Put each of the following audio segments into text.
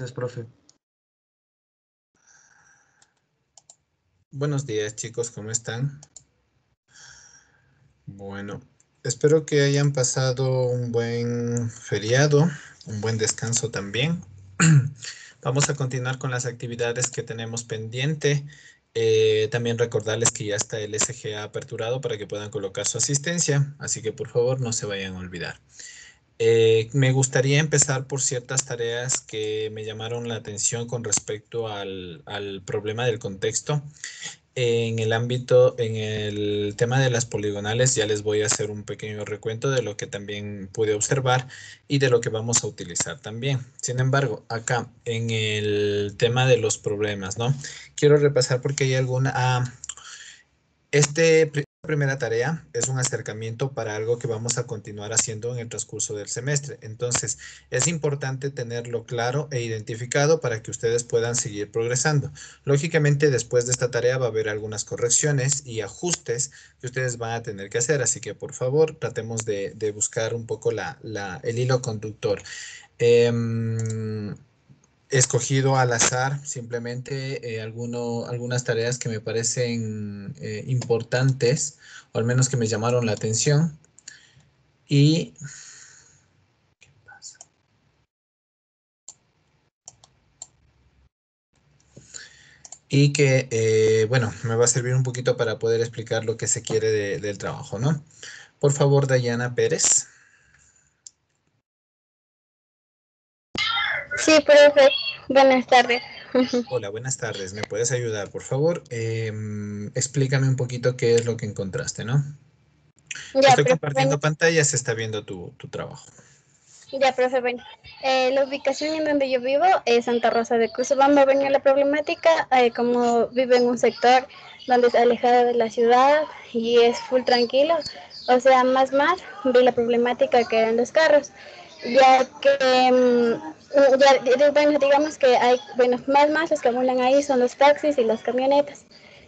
Gracias, profe. Buenos días, chicos, ¿cómo están? Bueno, espero que hayan pasado un buen feriado, un buen descanso también. Vamos a continuar con las actividades que tenemos pendiente. También recordarles que ya está el SGA aperturado para que puedan colocar su asistencia, así que por favor no se vayan a olvidar. Me gustaría empezar por ciertas tareas que me llamaron la atención con respecto al problema del contexto. En el ámbito, en el tema de las poligonales, ya les voy a hacer un pequeño recuento de lo que también pude observar y de lo que vamos a utilizar también. Sin embargo, acá en el tema de los problemas, ¿no? Quiero repasar porque hay alguna... Esta primera tarea es un acercamiento para algo que vamos a continuar haciendo en el transcurso del semestre. Entonces, es importante tenerlo claro e identificado para que ustedes puedan seguir progresando. Lógicamente, después de esta tarea va a haber algunas correcciones y ajustes que ustedes van a tener que hacer. Así que, por favor, tratemos de buscar un poco el hilo conductor. Escogido al azar simplemente algunas tareas que me parecen importantes, o al menos que me llamaron la atención. Y, ¿qué pasa? Y que, bueno, me va a servir un poquito para poder explicar lo que se quiere del trabajo, ¿no? Por favor, Dayana Pérez. Sí, profe. Buenas tardes. Hola, buenas tardes. ¿Me puedes ayudar, por favor? Explícame un poquito qué es lo que encontraste, ¿no? Ya, Estoy profe, bueno, compartiendo pantalla, se está viendo tu trabajo. ya, profe, bueno. La ubicación en donde yo vivo es Santa Rosa de Cusubamba. Venía la problemática, como vivo en un sector donde es alejado de la ciudad y es full tranquilo. O sea, más, vi la problemática que eran los carros, ya que, bueno, digamos que hay, bueno, más los que abundan ahí son los taxis y las camionetas,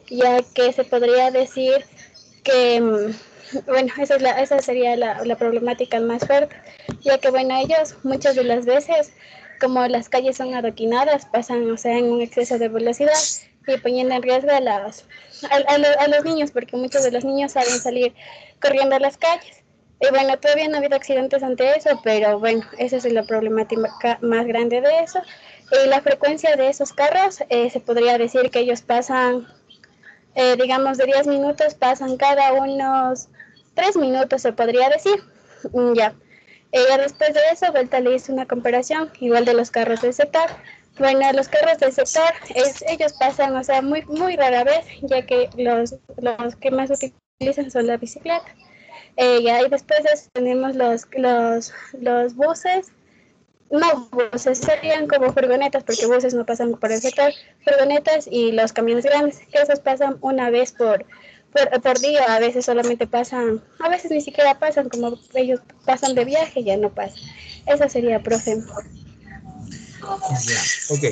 ya que se podría decir que, bueno, esa sería la problemática más fuerte, ya que, bueno, ellos muchas de las veces, como las calles son adoquinadas, pasan, o sea, en un exceso de velocidad y poniendo en riesgo a los niños, porque muchos de los niños saben salir corriendo a las calles. Y bueno, todavía no ha habido accidentes ante eso, pero bueno, esa es la problemática más grande de eso. Y la frecuencia de esos carros, se podría decir que ellos pasan, digamos, de 10 minutos, pasan cada unos 3 minutos, se podría decir. Ya. Después de eso, vuelta le hice una comparación, igual de los carros del sector. Bueno, los carros del sector, ellos pasan, o sea, muy rara vez, ya que los que más utilizan son la bicicleta. Ya, y después de eso tenemos los buses. No, buses serían como furgonetas, porque buses no pasan por el sector. Furgonetas y los camiones grandes, que esos pasan una vez por día. A veces solamente pasan, a veces ni siquiera pasan, como ellos pasan de viaje, ya no pasan. Esa sería, profe. Ya, ok.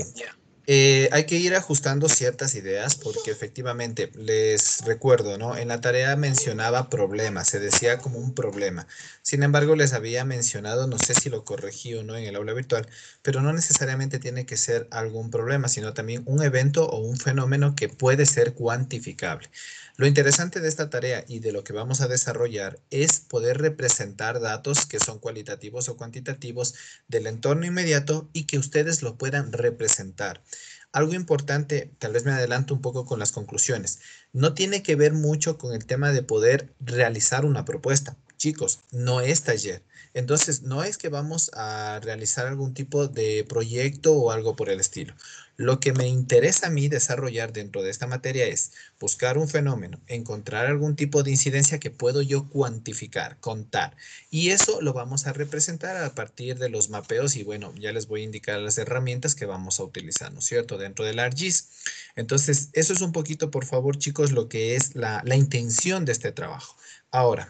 Hay que ir ajustando ciertas ideas porque efectivamente les recuerdo, ¿no? En la tarea mencionaba problemas, se decía como un problema. Sin embargo, les había mencionado, no sé si lo corregí o no en el aula virtual, pero no necesariamente tiene que ser algún problema, sino también un evento o un fenómeno que puede ser cuantificable. Lo interesante de esta tarea y de lo que vamos a desarrollar es poder representar datos que son cualitativos o cuantitativos del entorno inmediato y que ustedes lo puedan representar. Algo importante, tal vez me adelanto un poco con las conclusiones, no tiene que ver mucho con el tema de poder realizar una propuesta. Chicos, no es taller. Entonces, no es que vamos a realizar algún tipo de proyecto o algo por el estilo. Lo que me interesa a mí desarrollar dentro de esta materia es buscar un fenómeno, encontrar algún tipo de incidencia que puedo yo cuantificar, contar. Y eso lo vamos a representar a partir de los mapeos y bueno, ya les voy a indicar las herramientas que vamos a utilizar, ¿no es cierto? Dentro del ArcGIS. Entonces, eso es un poquito, por favor, chicos, lo que es la intención de este trabajo. Ahora,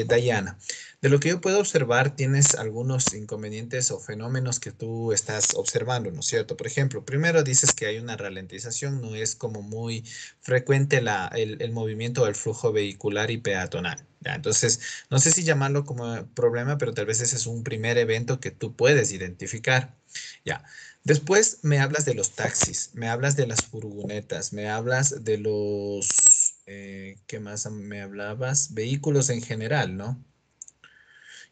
Dayana, de lo que yo puedo observar, tienes algunos inconvenientes o fenómenos que tú estás observando, ¿no es cierto? Por ejemplo, primero dices que hay una ralentización, no es como muy frecuente el movimiento del flujo vehicular y peatonal. ¿Ya? Entonces, no sé si llamarlo como problema, pero tal vez ese es un primer evento que tú puedes identificar. Ya. Después me hablas de los taxis, me hablas de las furgonetas, me hablas de los, ¿qué más me hablabas? Vehículos en general, ¿no?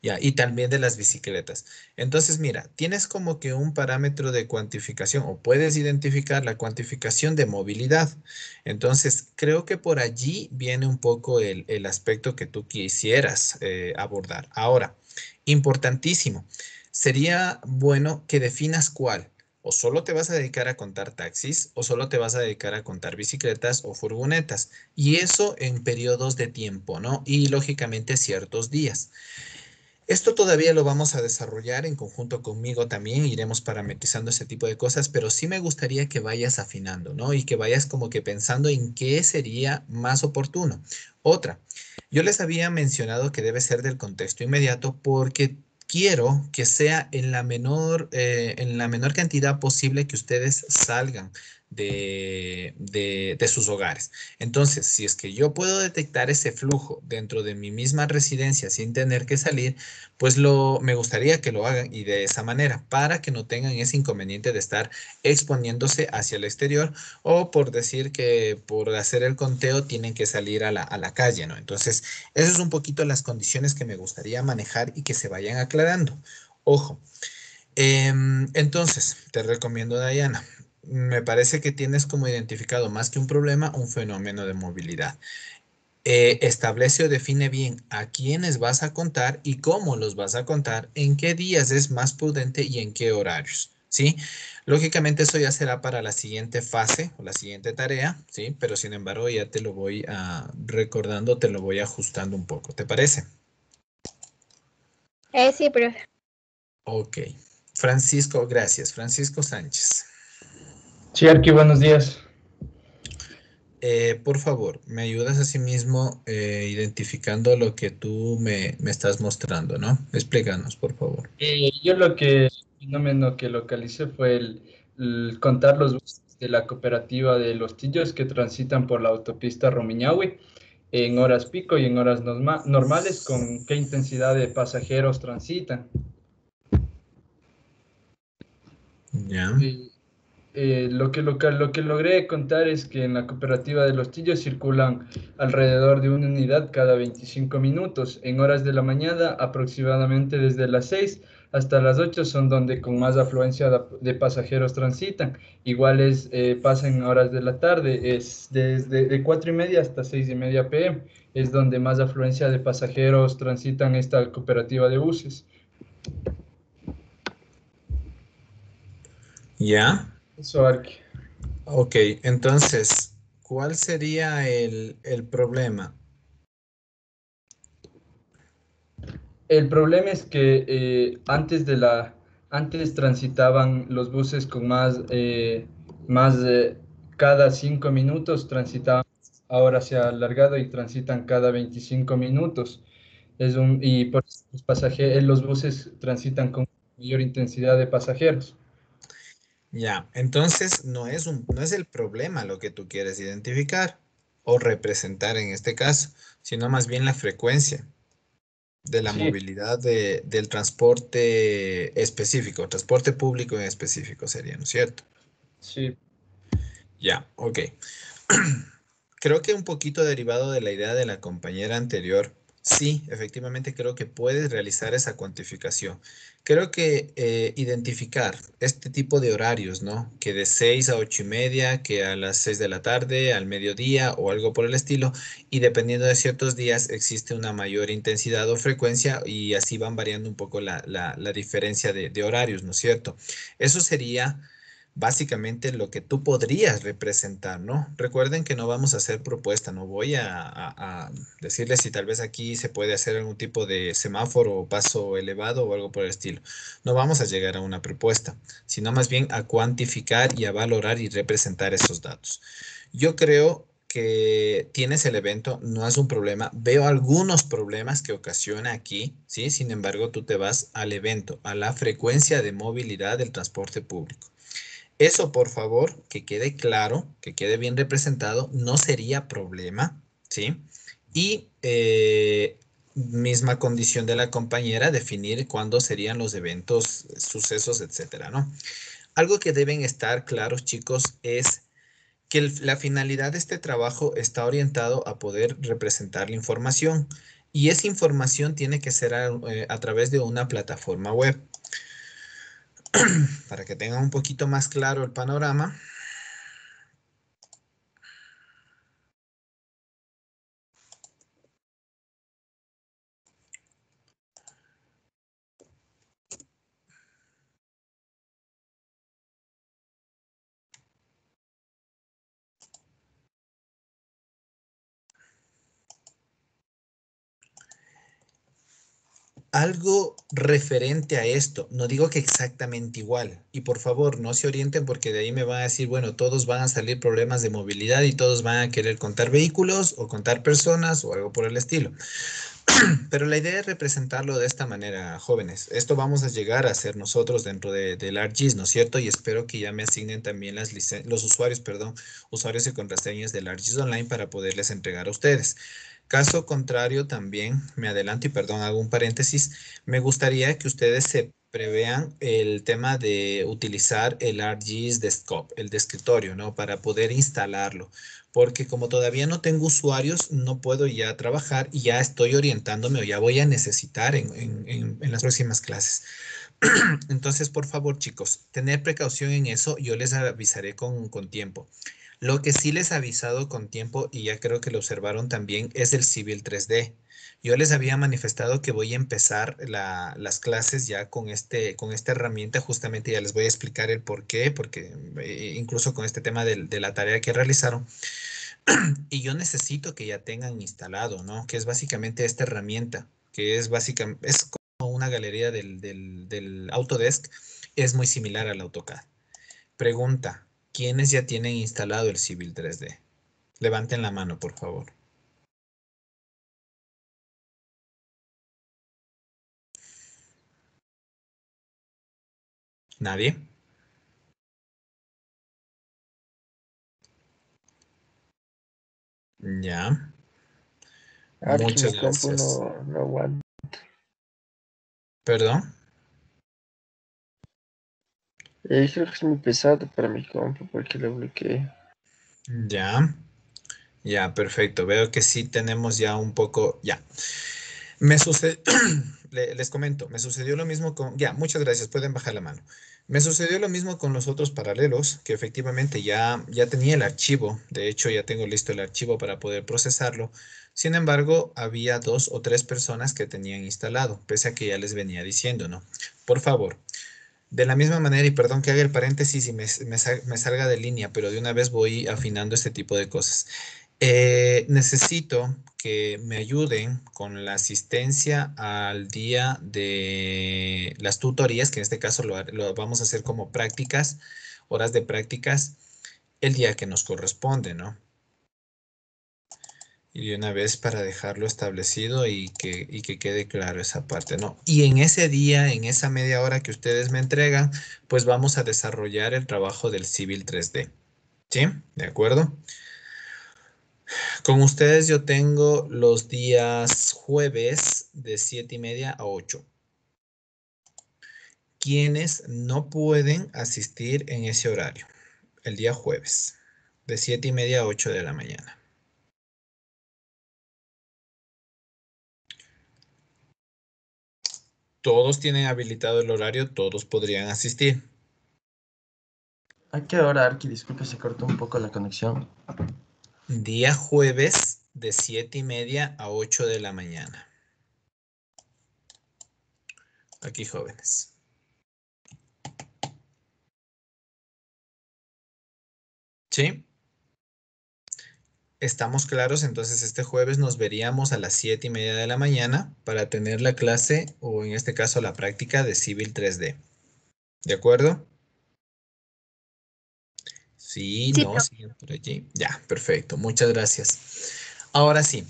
Ya, y también de las bicicletas. Entonces, mira, tienes como que un parámetro de cuantificación o puedes identificar la cuantificación de movilidad. Entonces, creo que por allí viene un poco el aspecto que tú quisieras abordar. Ahora, importantísimo, sería bueno que definas cuál. O solo te vas a dedicar a contar taxis o solo te vas a dedicar a contar bicicletas o furgonetas. Y eso en periodos de tiempo, ¿no? Y lógicamente ciertos días. Esto todavía lo vamos a desarrollar en conjunto conmigo también, iremos parametrizando ese tipo de cosas, pero sí me gustaría que vayas afinando, ¿no? Y que vayas como que pensando en qué sería más oportuno. Otra, yo les había mencionado que debe ser del contexto inmediato porque quiero que sea en la menor cantidad posible que ustedes salgan de sus hogares. Entonces, si es que yo puedo detectar ese flujo dentro de mi misma residencia sin tener que salir, pues me gustaría que lo hagan y de esa manera, para que no tengan ese inconveniente de estar exponiéndose hacia el exterior o por decir que por hacer el conteo tienen que salir a la calle, ¿no? Entonces, eso es un poquito las condiciones que me gustaría manejar y que se vayan aclarando. Ojo, entonces, te recomiendo, Diana. Me parece que tienes como identificado más que un problema, un fenómeno de movilidad. Establece o define bien a quiénes vas a contar y cómo los vas a contar, en qué días es más prudente y en qué horarios, ¿sí? Lógicamente eso ya será para la siguiente fase o la siguiente tarea, ¿sí? Pero sin embargo ya te lo voy recordando, te lo voy ajustando un poco, ¿te parece? Sí, profe. Ok. Francisco, gracias. Francisco Sánchez. Sí, Arqui, buenos días. Por favor, me ayudas a sí mismo identificando lo que tú me estás mostrando, ¿no? Explícanos, por favor. Yo el fenómeno que localicé fue el contar los buses de la cooperativa de Los Tillos que transitan por la autopista Rumiñahui en horas pico y en horas normales, con qué intensidad de pasajeros transitan. Ya. Eh, lo que logré contar es que en la cooperativa de Los Tillos circulan alrededor de una unidad cada 25 minutos. En horas de la mañana, aproximadamente desde las 6 hasta las 8 son donde con más afluencia de pasajeros transitan. Iguales pasa en horas de la tarde, es desde de 4:30 hasta 6:30 p.m. Es donde más afluencia de pasajeros transitan esta cooperativa de buses. ¿Ya? Eso, Arqui. Ok, entonces, ¿cuál sería el problema? El problema es que antes transitaban los buses con más cada 5 minutos transitaban, ahora se ha alargado y transitan cada 25 minutos. Y por eso los buses transitan con mayor intensidad de pasajeros. Ya, entonces no es el problema lo que tú quieres identificar o representar en este caso, sino más bien la frecuencia de la Sí, movilidad del transporte específico, transporte público en específico sería, ¿no es cierto? sí, Ya, ok. Creo que un poquito derivado de la idea de la compañera anterior, sí, efectivamente creo que puedes realizar esa cuantificación. Creo que identificar este tipo de horarios, ¿no? Que de 6 a 8:30, que a las 6 de la tarde, al mediodía o algo por el estilo, y dependiendo de ciertos días existe una mayor intensidad o frecuencia y así van variando un poco la diferencia de horarios, ¿no es cierto? Eso sería básicamente lo que tú podrías representar, ¿no? Recuerden que no vamos a hacer propuesta, no voy a decirles si tal vez aquí se puede hacer algún tipo de semáforo o paso elevado o algo por el estilo. No vamos a llegar a una propuesta, sino más bien a cuantificar y a valorar y representar esos datos. Yo creo que tienes el evento, no es un problema. Veo algunos problemas que ocasiona aquí, ¿sí? Sin embargo, tú te vas al evento, a la frecuencia de movilidad del transporte público. Eso, por favor, que quede claro, que quede bien representado, no sería problema, ¿sí? Y misma condición de la compañera, definir cuándo serían los eventos, sucesos, etcétera, ¿no? Algo que deben estar claros, chicos, es que la finalidad de este trabajo está orientado a poder representar la información y esa información tiene que ser a través de una plataforma web. Para que tengan un poquito más claro el panorama. Algo referente a esto, no digo que exactamente igual, y por favor no se orienten porque de ahí me van a decir, bueno, todos van a salir problemas de movilidad y todos van a querer contar vehículos o contar personas o algo por el estilo. Pero la idea es representarlo de esta manera, jóvenes. Esto vamos a llegar a hacer nosotros dentro del ArcGIS, ¿no es cierto? Y espero que ya me asignen también los usuarios, perdón, usuarios y contraseñas del ArcGIS Online para poderles entregar a ustedes. Caso contrario, también me adelanto y perdón, hago un paréntesis. Me gustaría que ustedes se prevean el tema de utilizar el ArcGIS Desktop, el de escritorio, ¿no? Para poder instalarlo porque como todavía no tengo usuarios, no puedo ya trabajar y ya estoy orientándome o ya voy a necesitar en las próximas clases. Entonces, por favor, chicos, tener precaución en eso, yo les avisaré con tiempo. Lo que sí les he avisado con tiempo, y ya creo que lo observaron también, es el Civil 3D. Yo les había manifestado que voy a empezar las clases ya con esta herramienta, justamente ya les voy a explicar el por qué, porque incluso con este tema de la tarea que realizaron, y yo necesito que ya tengan instalado, ¿no? Que es básicamente esta herramienta, que es básicamente, es como una galería del Autodesk, es muy similar al AutoCAD. Pregunta, ¿quiénes ya tienen instalado el Civil 3D? Levanten la mano, por favor. ¿Nadie? Ya. Archie, Muchas mi compu gracias. no aguanta. ¿Perdón? Creo que es muy pesado para mi compu porque lo bloqueé. Ya. Ya, perfecto. Veo que sí tenemos ya un poco, ya. Me sucede, les comento, me sucedió lo mismo con, ya, muchas gracias, pueden bajar la mano. Me sucedió lo mismo con los otros paralelos, que efectivamente ya tenía el archivo, de hecho ya tengo listo el archivo para poder procesarlo. Sin embargo, había 2 o 3 personas que tenían instalado, pese a que ya les venía diciendo, ¿no? Por favor, de la misma manera, y perdón que haga el paréntesis y me salga de línea, pero de una vez voy afinando este tipo de cosas. Necesito que me ayuden con la asistencia al día de las tutorías, que en este caso lo vamos a hacer como prácticas, horas de prácticas, el día que nos corresponde, ¿no? Y de una vez para dejarlo establecido y que quede claro esa parte, ¿no? Y en ese día, en esa media hora que ustedes me entregan, pues vamos a desarrollar el trabajo del Civil 3D. ¿Sí? ¿De acuerdo? Con ustedes yo tengo los días jueves de 7:30 a 8. Quienes no pueden asistir en ese horario, el día jueves, de 7:30 a 8 de la mañana. Todos tienen habilitado el horario, todos podrían asistir. ¿A qué hora, Arqui? Disculpe, se cortó un poco la conexión. Día jueves de 7:30 a 8 de la mañana. Aquí, jóvenes. ¿Sí? ¿Estamos claros? Entonces este jueves nos veríamos a las 7:30 de la mañana para tener la clase o en este caso la práctica de Civil 3D. ¿De acuerdo? Sí, Sí, no, profe. siguen por allí. Ya, perfecto. Muchas gracias. Ahora sí,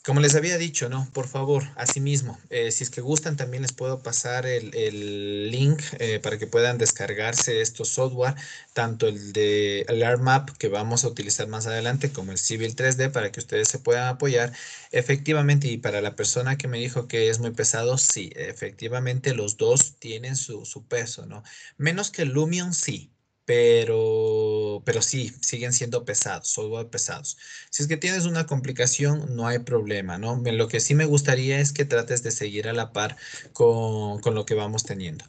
Como les había dicho, ¿no? Por favor, asimismo, si es que gustan, también les puedo pasar el link para que puedan descargarse estos software, tanto el de AlarmMap que vamos a utilizar más adelante, como el Civil 3D para que ustedes se puedan apoyar. Efectivamente, y para la persona que me dijo que es muy pesado, sí, efectivamente los dos tienen su peso, ¿no? Menos que el Lumion, sí. Pero sí, siguen siendo pesados, software pesados. Si es que tienes una complicación, no hay problema, ¿no? Lo que sí me gustaría es que trates de seguir a la par con lo que vamos teniendo.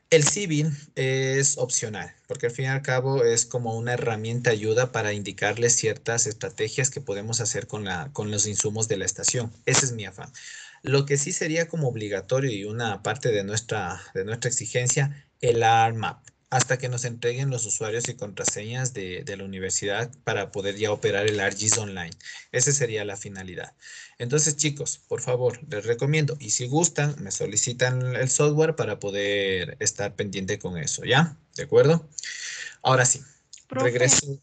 El Civil es opcional, porque al fin y al cabo es como una herramienta ayuda para indicarles ciertas estrategias que podemos hacer con los insumos de la estación. Ese es mi afán. Lo que sí sería como obligatorio y una parte de nuestra exigencia, el ARMAP, hasta que nos entreguen los usuarios y contraseñas de la universidad para poder ya operar el ARGIS online. Esa sería la finalidad. Entonces, chicos, por favor, les recomiendo. Y si gustan, me solicitan el software para poder estar pendiente con eso, ¿ya? ¿De acuerdo? Ahora sí, Profe, regreso.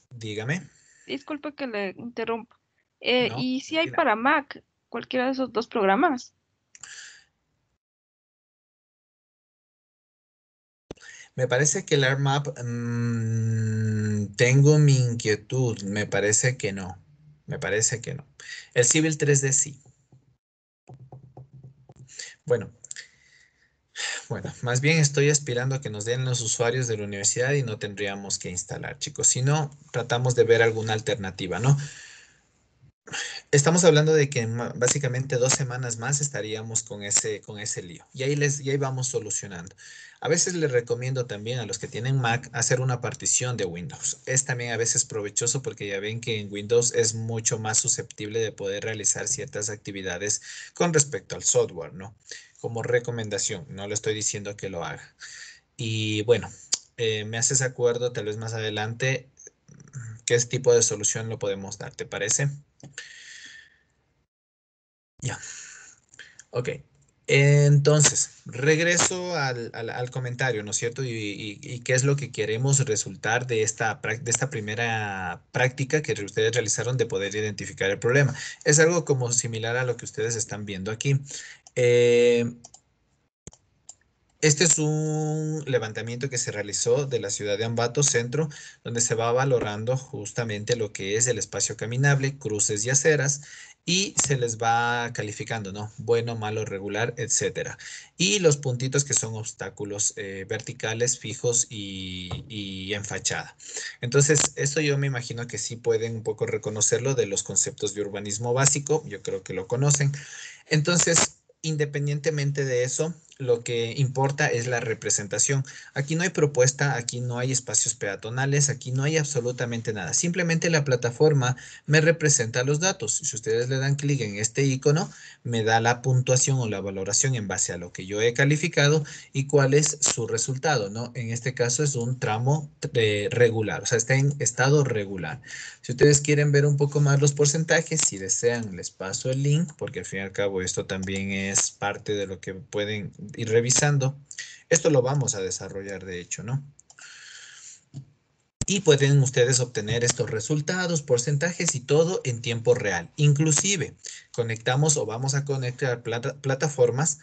Dígame. disculpe que le interrumpa. No, ¿Y si hay tranquila. para Mac cualquiera de esos dos programas? Me parece que el ARMAP, tengo mi inquietud. Me parece que no. Me parece que no. El Civil 3D sí. Bueno, bueno, más bien estoy aspirando a que nos den los usuarios de la universidad y no tendríamos que instalar, chicos. Si no, tratamos de ver alguna alternativa, ¿no? Estamos hablando de que básicamente 2 semanas más estaríamos con ese lío. Y ahí vamos solucionando. A veces les recomiendo también a los que tienen Mac hacer una partición de Windows. Es también a veces provechoso porque ya ven que en Windows es mucho más susceptible de poder realizar ciertas actividades con respecto al software, ¿no? Como recomendación, no le estoy diciendo que lo haga. Y bueno, me haces acuerdo tal vez más adelante qué tipo de solución lo podemos dar, ¿te parece? Ya. Ok, entonces, regreso al comentario, ¿no es cierto? Y qué es lo que queremos resultar de esta primera práctica que ustedes realizaron de poder identificar el problema. Es algo como similar a lo que ustedes están viendo aquí. Eh, Este es un levantamiento que se realizó de la ciudad de Ambato, centro, donde se va valorando justamente lo que es el espacio caminable, cruces y aceras, y se les va calificando, ¿no? Bueno, malo, regular, etcétera. Y los puntitos que son obstáculos verticales, fijos y en fachada. Entonces, esto yo me imagino que sí pueden un poco reconocerlo de los conceptos de urbanismo básico, yo creo que lo conocen. Entonces, independientemente de eso, lo que importa es la representación. Aquí no hay propuesta, aquí no hay espacios peatonales, aquí no hay absolutamente nada. Simplemente la plataforma me representa los datos. Si ustedes le dan clic en este icono, me da la puntuación o la valoración en base a lo que yo he calificado y cuál es su resultado, ¿no? En este caso es un tramo regular, o sea, está en estado regular. Si ustedes quieren ver un poco más los porcentajes, si desean, les paso el link, porque al fin y al cabo esto también es parte de lo que pueden ir revisando. Esto lo vamos a desarrollar, de hecho, ¿no? Y pueden ustedes obtener estos resultados, porcentajes y todo en tiempo real. Inclusive, conectamos o vamos a conectar plataformas,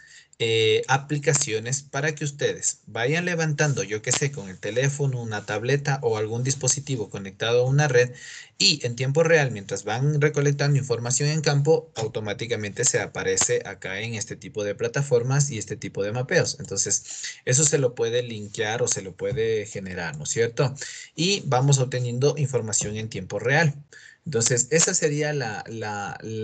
aplicaciones para que ustedes vayan levantando, yo qué sé, con el teléfono, una tableta o algún dispositivo conectado a una red y en tiempo real, mientras van recolectando información en campo, automáticamente se aparece acá en este tipo de plataformas y este tipo de mapeos. Entonces, eso se lo puede linkear o se lo puede generar, ¿no es cierto? Y vamos obteniendo información en tiempo real. Entonces, esa sería la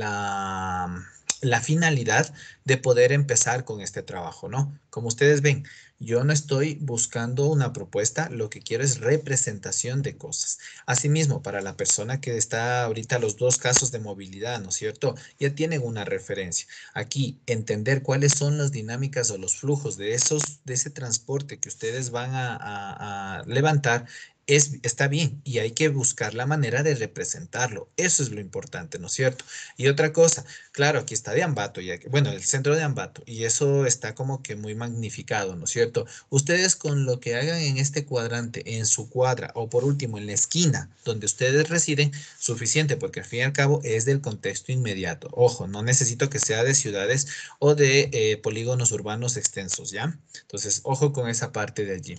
finalidad de poder empezar con este trabajo, ¿no? Como ustedes ven, yo no estoy buscando una propuesta, lo que quiero es representación de cosas. Asimismo, para la persona que está ahorita los dos casos de movilidad, ¿no es cierto? Ya tienen una referencia. Aquí, entender cuáles son las dinámicas o los flujos de ese transporte que ustedes van a levantar está bien y hay que buscar la manera de representarlo. Eso es lo importante, ¿no es cierto? Y otra cosa, claro, aquí está de Ambato, bueno, el centro de Ambato, y eso está como que muy magnificado, ¿no es cierto? Ustedes con lo que hagan en este cuadrante, en su cuadra, o por último en la esquina donde ustedes residen, suficiente, porque al fin y al cabo es del contexto inmediato. Ojo, no necesito que sea de ciudades o de polígonos urbanos extensos, ¿ya? Entonces, ojo con esa parte de allí.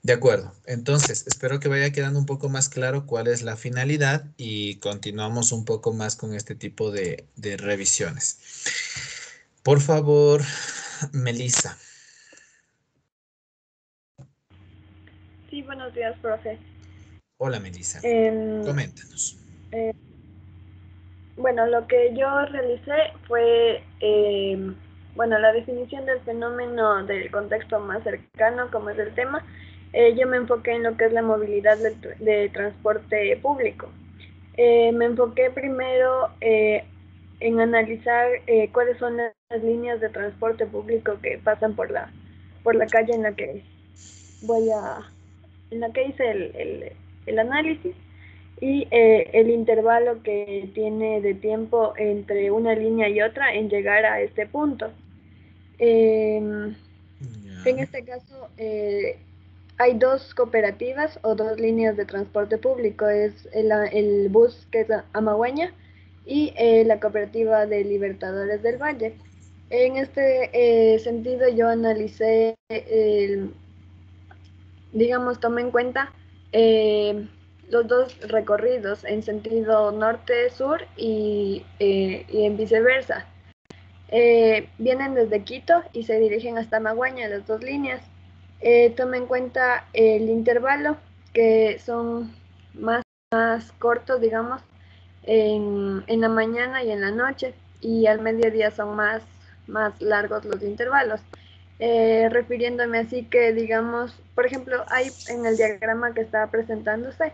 De acuerdo. Entonces, espero que vaya quedando un poco más claro cuál es la finalidad y continuamos un poco más con este tipo de revisiones. Por favor, Melissa. Sí, buenos días, profe. Hola, Melissa. Em, Coméntanos. eh, bueno, lo que yo realicé fue, bueno, la definición del fenómeno del contexto más cercano, como es el tema. Yo me enfoqué en lo que es la movilidad de transporte público. Me enfoqué primero en analizar cuáles son las líneas de transporte público que pasan por la calle en la que en la que hice el análisis y el intervalo que tiene de tiempo entre una línea y otra en llegar a este punto. En Ya. este caso, hay dos cooperativas o dos líneas de transporte público, es el bus que es Amaguaña y la cooperativa de Libertadores del Valle. En este sentido, yo analicé, digamos, tomé en cuenta los dos recorridos en sentido norte-sur y en viceversa. Vienen desde Quito y se dirigen hasta Maguaña, las dos líneas. Toma en cuenta el intervalo, que son más cortos, digamos, en la mañana y en la noche, y al mediodía son más largos los intervalos. Refiriéndome así que, digamos, por ejemplo, hay en el diagrama que está presentándose,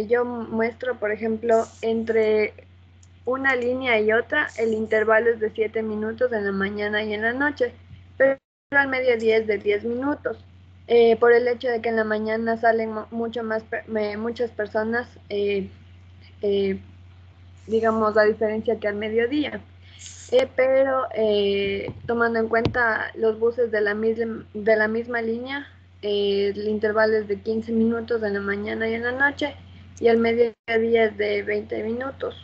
yo muestro, por ejemplo, entre una línea y otra, el intervalo es de 7 minutos en la mañana y en la noche, pero al mediodía es de 10 minutos, por el hecho de que en la mañana salen muchas personas, eh, digamos, a diferencia que al mediodía. Pero tomando en cuenta los buses de la misma línea, el intervalo es de 15 minutos en la mañana y en la noche, y al mediodía es de 20 minutos.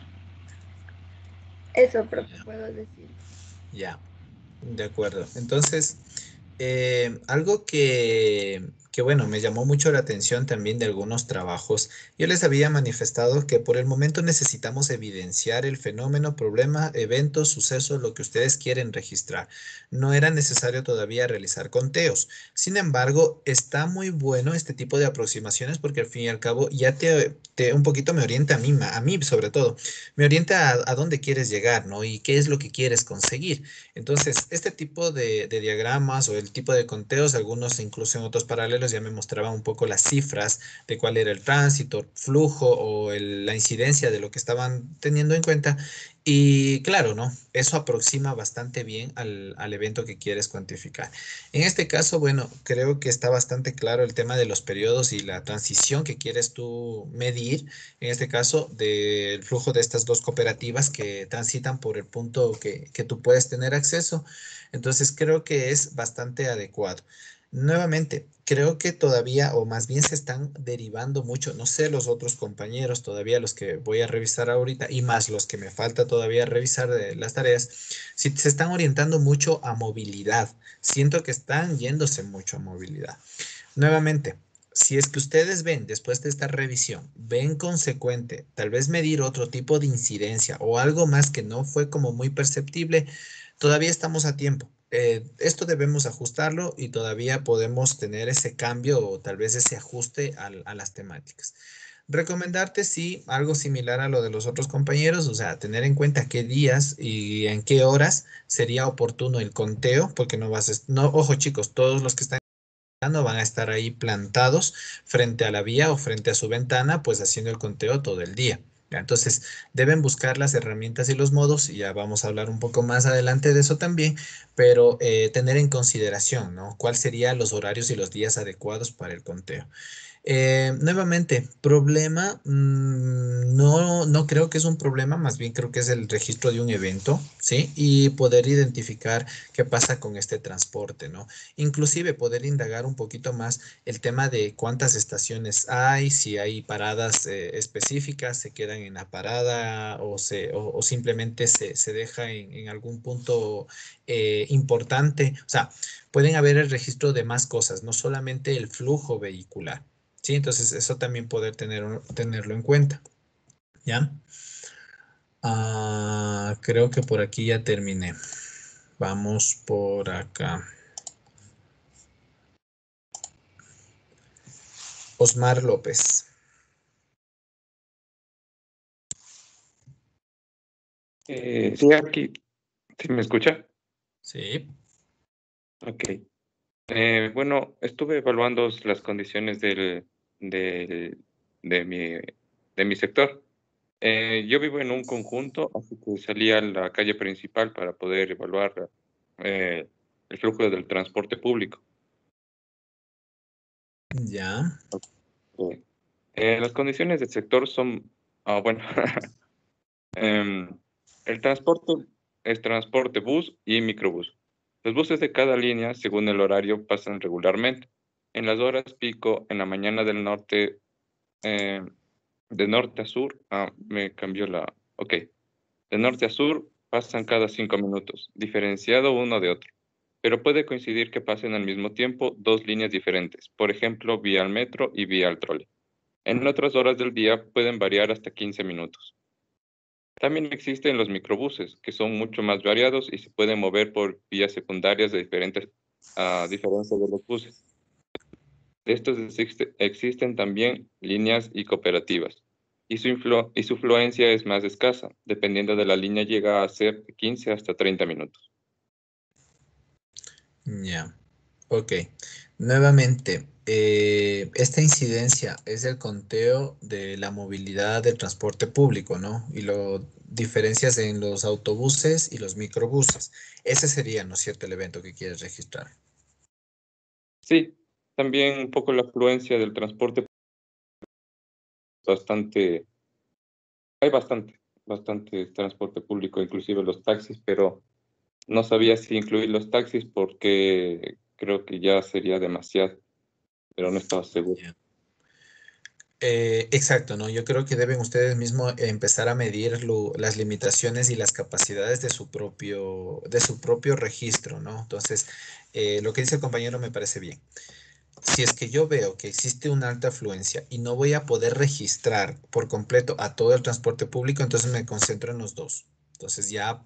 Eso, profe, puedo decir. Ya. De acuerdo. Entonces, algo bueno, me llamó mucho la atención también de algunos trabajos. Yo les había manifestado que por el momento necesitamos evidenciar el fenómeno, problema, evento, suceso, lo que ustedes quieren registrar. No era necesario todavía realizar conteos. Sin embargo, está muy bueno este tipo de aproximaciones porque al fin y al cabo ya un poquito me orienta a mí sobre todo, me orienta a dónde quieres llegar, ¿no? Y qué es lo que quieres conseguir. Entonces, este tipo de diagramas o el tipo de conteos, algunos incluso en otros paralelos ya me mostraban un poco las cifras de cuál era el tránsito, flujo o la incidencia de lo que estaban teniendo en cuenta. Y claro, ¿no? Eso aproxima bastante bien al evento que quieres cuantificar. En este caso, bueno, creo que está bastante claro el tema de los periodos y la transición que quieres tú medir, en este caso, del flujo de estas dos cooperativas que transitan por el punto que tú puedes tener acceso. Entonces, creo que es bastante adecuado. Nuevamente, creo que todavía, o más bien se están derivando mucho, no sé, los otros compañeros, todavía los que voy a revisar ahorita, y más los que me falta todavía revisar de las tareas, si se están orientando mucho a movilidad. Siento que están yéndose mucho a movilidad. Nuevamente, si es que ustedes ven después de esta revisión, ven consecuente, tal vez medir otro tipo de incidencia o algo más que no fue como muy perceptible, todavía estamos a tiempo. Esto debemos ajustarlo y todavía podemos tener ese cambio o tal vez ese ajuste a las temáticas. Recomendarte, sí, algo similar a lo de los otros compañeros, o sea, tener en cuenta qué días y en qué horas sería oportuno el conteo, porque no, ojo chicos, todos los que están no van a estar ahí plantados frente a la vía o frente a su ventana, pues haciendo el conteo todo el día. ¿Ya? Entonces, deben buscar las herramientas y los modos, y ya vamos a hablar un poco más adelante de eso también, pero tener en consideración, ¿no? ¿Cuáles serían los horarios y los días adecuados para el conteo? Nuevamente, problema, no creo que es un problema, más bien creo que es el registro de un evento, ¿sí? Y poder identificar qué pasa con este transporte, ¿no? Inclusive poder indagar un poquito más el tema de cuántas estaciones hay, si hay paradas específicas, se quedan en la parada o simplemente se deja en algún punto importante. O sea, pueden haber el registro de más cosas, no solamente el flujo vehicular. Sí, entonces eso también poder tenerlo en cuenta, ¿ya? Creo que por aquí ya terminé. Vamos por acá. Osmar López. Sí, aquí, ¿sí me escucha? Sí. Ok. Bueno, estuve evaluando las condiciones del, de mi sector. Yo vivo en un conjunto, así que salí a la calle principal para poder evaluar eh, el flujo del transporte público. Ya. Ok. Las condiciones del sector son, bueno, em, el transporte es transporte bus y microbús. Los buses de cada línea, según el horario, pasan regularmente. En las horas pico, en la mañana del norte, eh, de norte a sur, me cambió la, ok. De norte a sur pasan cada 5 minutos, diferenciado uno de otro. Pero puede coincidir que pasen al mismo tiempo dos líneas diferentes, por ejemplo, vía al metro y vía al trole. En otras horas del día pueden variar hasta 15 minutos. También existen los microbuses, que son mucho más variados y se pueden mover por vías secundarias de diferentes, a diferencia de los buses. De estos existen también líneas y cooperativas, y su fluencia es más escasa, dependiendo de la línea llega a ser de 15 hasta 30 minutos. Ya. Ok. Nuevamente, esta incidencia es el conteo de la movilidad del transporte público, ¿no? Y lo diferencias en los autobuses y los microbuses. Ese sería, ¿no es cierto?, el evento que quieres registrar. Sí, también un poco la afluencia del transporte bastante, hay bastante transporte público, inclusive los taxis, pero no sabía si incluir los taxis porque creo que ya sería demasiado, pero no estaba seguro. Ya. Exacto, ¿no? Yo creo que deben ustedes mismos empezar a medir las limitaciones y las capacidades de su propio registro, ¿no? Entonces, lo que dice el compañero me parece bien. Si es que yo veo que existe una alta afluencia y no voy a poder registrar por completo a todo el transporte público, entonces me concentro en los dos. Entonces ya,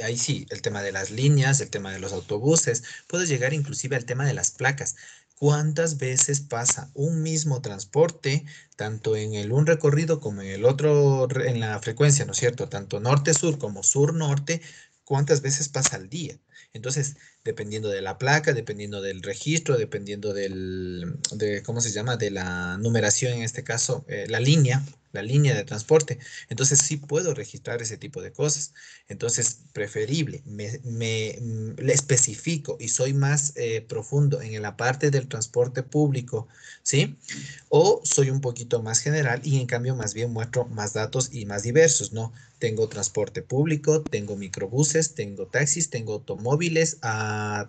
ahí sí, el tema de las líneas, el tema de los autobuses, puedo llegar inclusive al tema de las placas. ¿Cuántas veces pasa un mismo transporte, tanto en el un recorrido como en el otro, en la frecuencia, ¿no es cierto? Tanto norte-sur como sur-norte, ¿cuántas veces pasa al día? Entonces, dependiendo de la placa, dependiendo del registro, dependiendo ¿cómo se llama? De la numeración, en este caso, la línea de transporte. Entonces, sí puedo registrar ese tipo de cosas. Entonces, preferible, le especifico y soy más profundo en la parte del transporte público, ¿sí? O soy un poquito más general y en cambio más bien muestro más datos y más diversos, ¿no? Tengo transporte público, tengo microbuses, tengo taxis, tengo automóviles,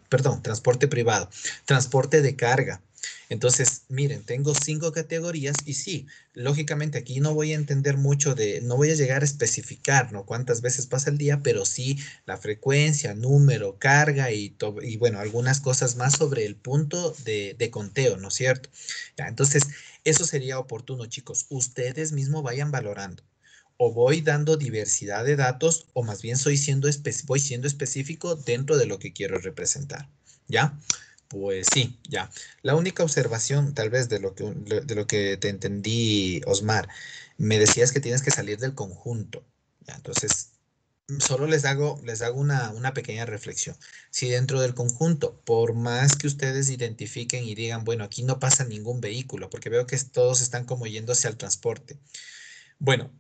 perdón, transporte privado, transporte de carga. Entonces, miren, tengo 5 categorías y sí, lógicamente aquí no voy a entender mucho no voy a llegar a especificar, ¿no? Cuántas veces pasa el día, pero sí la frecuencia, número, carga y bueno, algunas cosas más sobre el punto de conteo, ¿no es cierto? Ya, entonces, eso sería oportuno, chicos. Ustedes mismos vayan valorando o voy dando diversidad de datos o más bien voy siendo específico dentro de lo que quiero representar. ¿Ya? Pues sí, ya. La única observación tal vez de lo que te entendí, Osmar, me decías que tienes que salir del conjunto. ¿Ya? Entonces, solo les hago una pequeña reflexión. Si dentro del conjunto, por más que ustedes identifiquen y digan, bueno, aquí no pasa ningún vehículo, porque veo que todos están como yéndose al transporte. Bueno,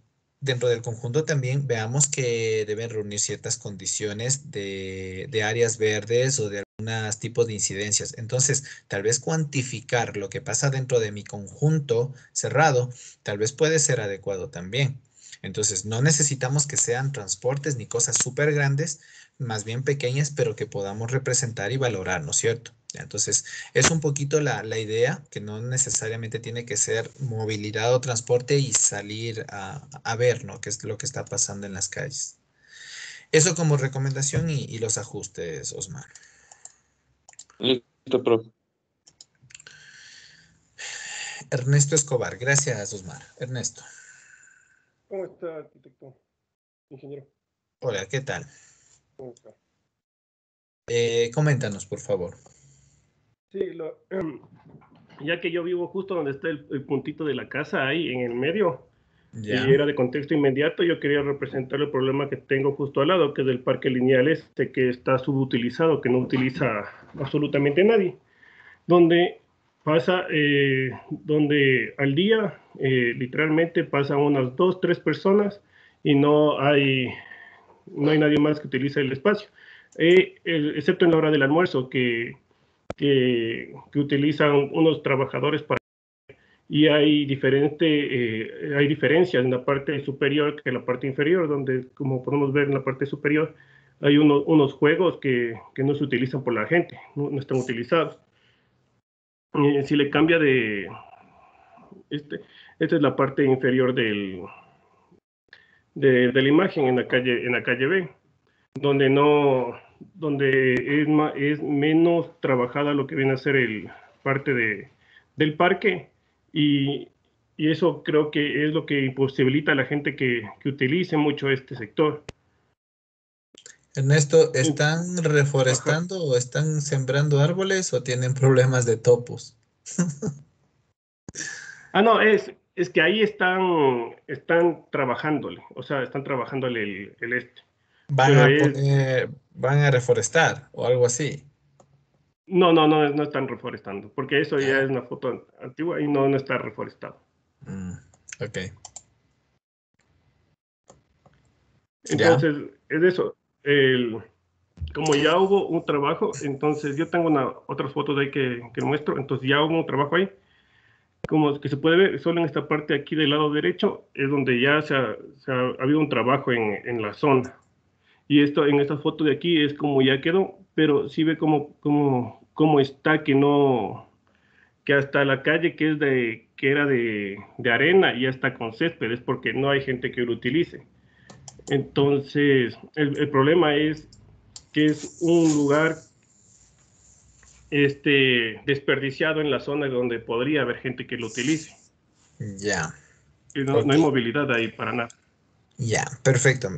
dentro del conjunto también veamos que deben reunir ciertas condiciones de áreas verdes o de unos tipos de incidencias. Entonces, tal vez cuantificar lo que pasa dentro de mi conjunto cerrado, tal vez puede ser adecuado también. Entonces, no necesitamos que sean transportes ni cosas súper grandes, más bien pequeñas, pero que podamos representar y valorar, ¿no es cierto? Entonces, es un poquito la idea, que no necesariamente tiene que ser movilidad o transporte y salir a ver, ¿no? Qué es lo que está pasando en las calles. Eso como recomendación y los ajustes, Osmar. Listo, profe. Ernesto Escobar. Gracias, Osmar. Ernesto. ¿Cómo está, arquitecto? Ingeniero. Hola, ¿qué tal? ¿Cómo está? Coméntanos, por favor. Sí, ya que yo vivo justo donde está el puntito de la casa, ahí en el medio, Ya. y era de contexto inmediato, yo quería representar el problema que tengo justo al lado, que es del parque lineal este, que está subutilizado, que no utiliza absolutamente nadie, donde pasa, donde al día literalmente pasan unas 2, 3 personas y no hay nadie más que utilice el espacio, excepto en la hora del almuerzo, que utilizan unos trabajadores para... Y hay diferencias en la parte superior que en la parte inferior, donde, como podemos ver en la parte superior, hay unos juegos que no se utilizan por la gente, no están utilizados. Si le cambia de... Esta es la parte inferior de la imagen en la calle B, donde es menos trabajada lo que viene a ser el parte del parque, y eso creo que es lo que imposibilita a la gente que utilice mucho este sector. Ernesto, ¿están reforestando o están sembrando árboles o tienen problemas de topos? No, es que ahí están trabajándole, o sea, están trabajándole el este. Van a reforestar o algo así. No están reforestando, porque eso ya es una foto antigua y no está reforestado. Ok. Entonces, es eso. Como ya hubo un trabajo, entonces yo tengo otras fotos de ahí que muestro, entonces ya hubo un trabajo ahí. Como que se puede ver, solo en esta parte aquí del lado derecho es donde ya ha habido un trabajo en la zona. Y en esta foto de aquí es como ya quedó, pero sí ve cómo está, que hasta la calle que era de arena ya está con césped, es porque no hay gente que lo utilice. Entonces, el problema es que es un lugar desperdiciado en la zona donde podría haber gente que lo utilice. Ya. Y no hay movilidad ahí para nada. Ya, perfecto.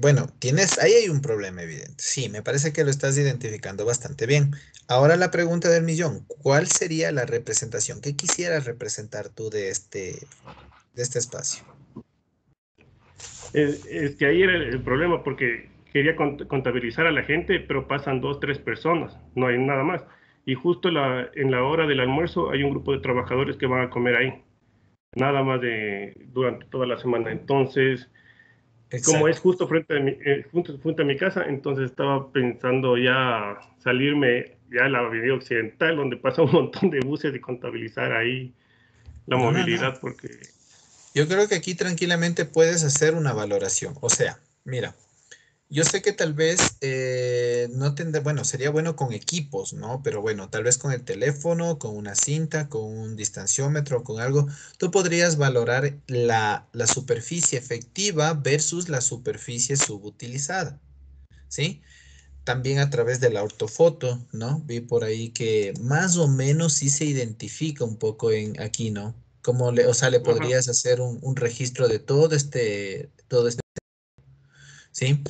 Bueno, ahí hay un problema evidente. Sí, me parece que lo estás identificando bastante bien. Ahora la pregunta del millón, ¿cuál sería la representación? ¿Qué quisieras representar tú de este espacio? Es que ahí era el problema, porque quería contabilizar a la gente, pero pasan 2, 3 personas, no hay nada más. Y justo en la hora del almuerzo hay un grupo de trabajadores que van a comer ahí, nada más durante toda la semana. Entonces, como es justo frente a mi casa, entonces estaba pensando ya salirme ya a la avenida Occidental, donde pasa un montón de buses, y contabilizar ahí la movilidad, porque... Yo creo que aquí tranquilamente puedes hacer una valoración. O sea, mira, yo sé que tal vez no tendrá, bueno, sería bueno con equipos, ¿no? Pero bueno, tal vez con el teléfono, con una cinta, con un distanciómetro, con algo, tú podrías valorar la superficie efectiva versus la superficie subutilizada, ¿sí? También a través de la ortofoto, ¿no? Vi por ahí que más o menos sí se identifica un poco aquí, ¿no? O sea, le podrías hacer un registro de todo este, ¿sí?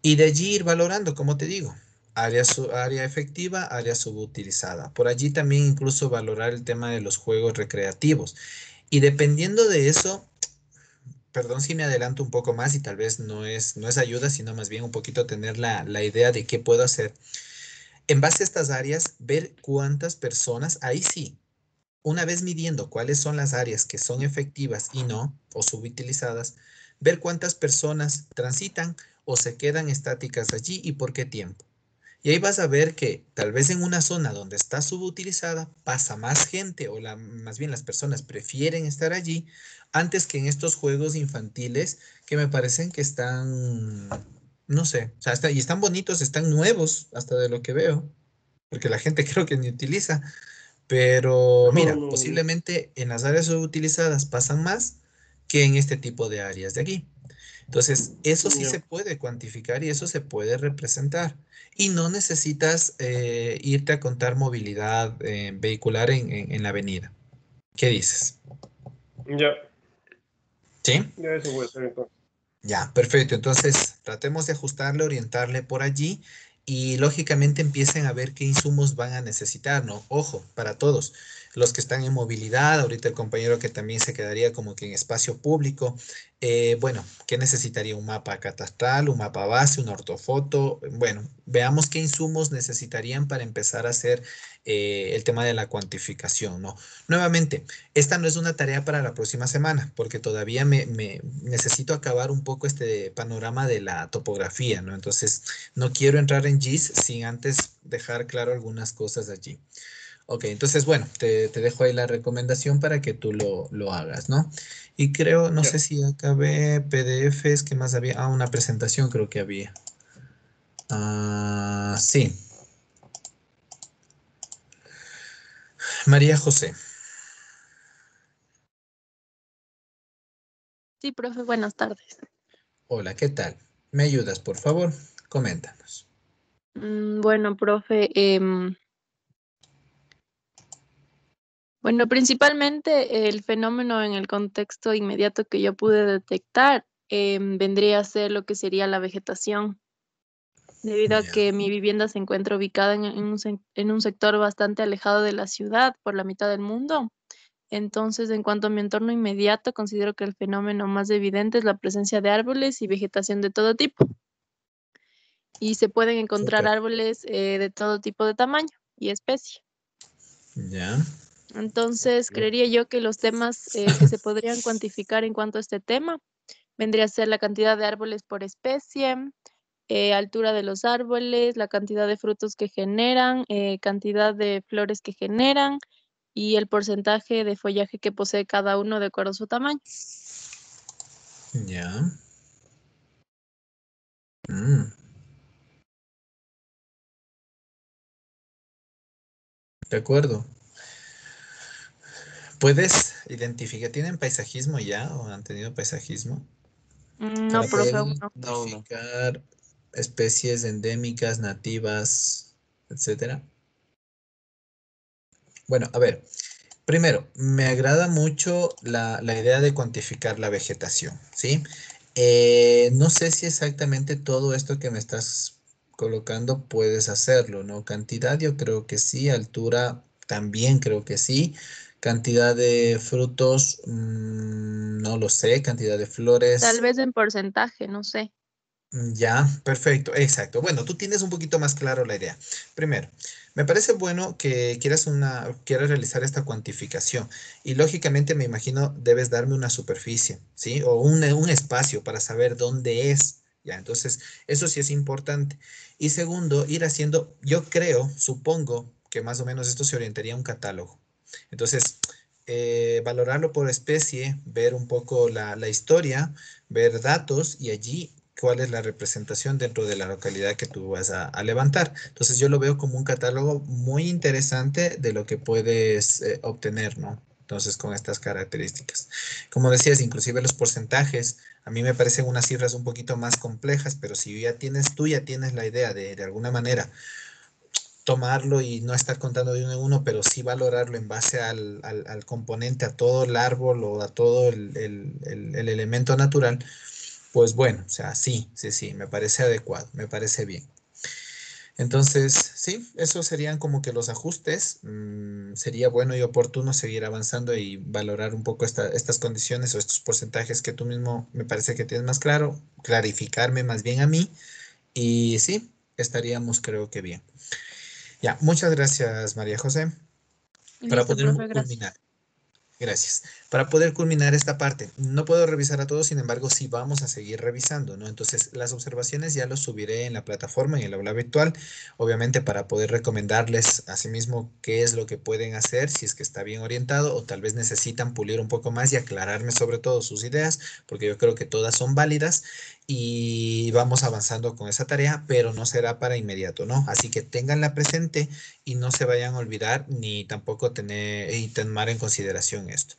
Y de allí ir valorando, como te digo, área efectiva, área subutilizada. Por allí también incluso valorar el tema de los juegos recreativos. Y dependiendo de eso, perdón si me adelanto un poco más y tal vez no es ayuda, sino más bien un poquito tener la idea de qué puedo hacer. En base a estas áreas, ver cuántas personas, ahí sí, una vez midiendo cuáles son las áreas que son efectivas y no, o subutilizadas, ver cuántas personas transitan o se quedan estáticas allí y por qué tiempo. Y ahí vas a ver que tal vez en una zona donde está subutilizada pasa más gente o más bien las personas prefieren estar allí antes que en estos juegos infantiles que me parecen que están, no sé, o sea, y están bonitos, están nuevos hasta de lo que veo, porque la gente creo que ni utiliza. Pero No, mira, no, no. posiblemente en las áreas subutilizadas pasan más que en este tipo de áreas de aquí. Entonces, eso sí Ya. se puede cuantificar y eso se puede representar. Y no necesitas irte a contar movilidad vehicular en la avenida. ¿Qué dices? Ya, ¿Sí? ya eso voy a hacer entonces. Ya, perfecto. Entonces, tratemos de ajustarle, orientarle por allí y lógicamente empiecen a ver qué insumos van a necesitar, ¿no? Ojo, para todos. Los que están en movilidad, ahorita el compañero que también se quedaría como que en espacio público, bueno, ¿qué necesitaría? Un mapa catastral, un mapa base, una ortofoto. Bueno, veamos qué insumos necesitarían para empezar a hacer el tema de la cuantificación, ¿no? Nuevamente, esta no es una tarea para la próxima semana, porque todavía me necesito acabar un poco este panorama de la topografía, ¿no? Entonces, no quiero entrar en GIS sin antes dejar claro algunas cosas allí. Ok, entonces, bueno, te dejo ahí la recomendación para que tú lo hagas, ¿no? Y creo, no sé Ya. si acabé PDFs, ¿qué más había? Ah, una presentación creo que había. Ah, sí. María José. Sí, profe, buenas tardes. Hola, ¿qué tal? ¿Me ayudas, por favor? Coméntanos. Bueno, profe, bueno, principalmente el fenómeno en el contexto inmediato que yo pude detectar vendría a ser lo que sería la vegetación, debido a Ya. que mi vivienda se encuentra ubicada en un sector bastante alejado de la ciudad, por la mitad del mundo. Entonces, en cuanto a mi entorno inmediato, considero que el fenómeno más evidente es la presencia de árboles y vegetación de todo tipo. Y se pueden encontrar Súper. árboles de todo tipo de tamaño y especie. Ya. Entonces, creería yo que los temas que se podrían cuantificar en cuanto a este tema vendría a ser la cantidad de árboles por especie, altura de los árboles, la cantidad de frutos que generan, cantidad de flores que generan y el porcentaje de follaje que posee cada uno de acuerdo a su tamaño. Ya. Mm, de acuerdo. ¿Puedes identificar, tienen paisajismo ya o han tenido paisajismo No, para poder profe, aún no. No, no. identificar especies endémicas, nativas, etcétera? Bueno, a ver, primero, me agrada mucho la idea de cuantificar la vegetación, ¿sí? No sé si exactamente todo esto que me estás colocando puedes hacerlo, ¿no? Cantidad yo creo que sí, altura también creo que sí, cantidad de frutos, no lo sé, cantidad de Tal flores. vez en porcentaje, no sé. Ya, perfecto, exacto. Bueno, tú tienes un poquito más claro la idea. Primero, me parece bueno que quieras realizar esta cuantificación y lógicamente me imagino debes darme una superficie, ¿sí? O un espacio para saber dónde es. Ya, entonces, eso sí es importante. Y segundo, ir haciendo, yo creo, supongo que más o menos esto se orientaría a un catálogo. Entonces, valorarlo por especie, ver un poco la historia, ver datos y allí cuál es la representación dentro de la localidad que tú vas a levantar. Entonces yo lo veo como un catálogo muy interesante de lo que puedes obtener, ¿no? Entonces con estas características. Como decías, inclusive los porcentajes, a mí me parecen unas cifras un poquito más complejas, pero si tú ya tienes la idea de alguna manera tomarlo y no estar contando de uno en uno, pero sí valorarlo en base al componente, a todo el árbol o a todo el elemento natural, pues bueno, o sea, sí, sí, sí, me parece adecuado, me parece bien. Entonces, sí, esos serían como que los ajustes. Sería bueno y oportuno seguir avanzando y valorar un poco estas condiciones o estos porcentajes que tú mismo me parece que tienes más claro, clarificarme más bien a mí y sí, estaríamos creo que bien. Ya, muchas gracias María José. Para Listo, poder profe, culminar, gracias. Gracias. Para poder culminar esta parte, no puedo revisar a todos, sin embargo, sí vamos a seguir revisando, ¿no? Entonces, las observaciones ya los subiré en la plataforma, en el aula virtual, obviamente para poder recomendarles asimismo qué es lo que pueden hacer, si es que está bien orientado o tal vez necesitan pulir un poco más y aclararme sobre todo sus ideas, porque yo creo que todas son válidas y vamos avanzando con esa tarea, pero no será para inmediato, ¿no? Así que ténganla presente y no se vayan a olvidar ni tampoco tener y tomar en consideración esto.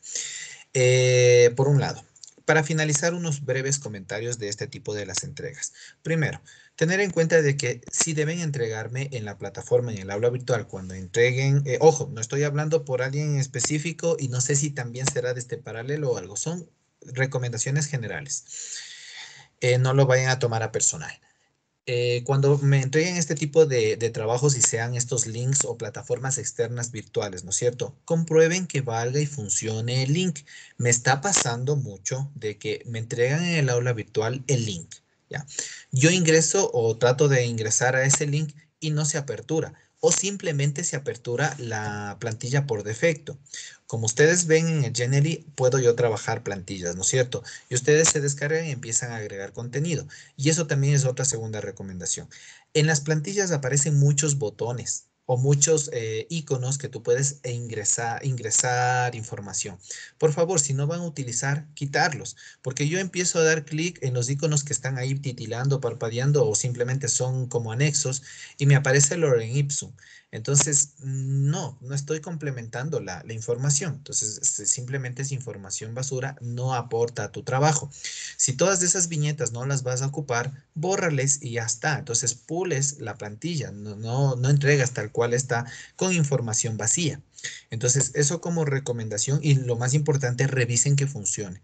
Por un lado, para finalizar, unos breves comentarios de este tipo de las entregas. Primero, tener en cuenta de que si deben entregarme en la plataforma, en el aula virtual, cuando entreguen, ojo, no estoy hablando por alguien en específico y no sé si también será de este paralelo o algo, son recomendaciones generales. No lo vayan a tomar a personal. Cuando me entreguen este tipo de trabajos y sean estos links o plataformas externas virtuales, ¿no es cierto? Comprueben que valga y funcione el link. Me está pasando mucho de que me entregan en el aula virtual el link, ¿ya? Yo ingreso o trato de ingresar a ese link y no se apertura. O simplemente se apertura la plantilla por defecto. Como ustedes ven en el Genially, puedo yo trabajar plantillas, ¿no es cierto? Y ustedes se descargan y empiezan a agregar contenido. Y eso también es otra segunda recomendación. En las plantillas aparecen muchos botones o muchos iconos que tú puedes ingresar información. Por favor, si no van a utilizar, quitarlos, porque yo empiezo a dar clic en los iconos que están ahí titilando, parpadeando o simplemente son como anexos y me aparece el lorem ipsum. Entonces, no estoy complementando la información. Entonces, simplemente es información basura, no aporta a tu trabajo. Si todas esas viñetas no las vas a ocupar, bórrales y ya está. Entonces, pules la plantilla, no entregas tal cual está con información vacía. Entonces, eso como recomendación y lo más importante, revisen que funcione.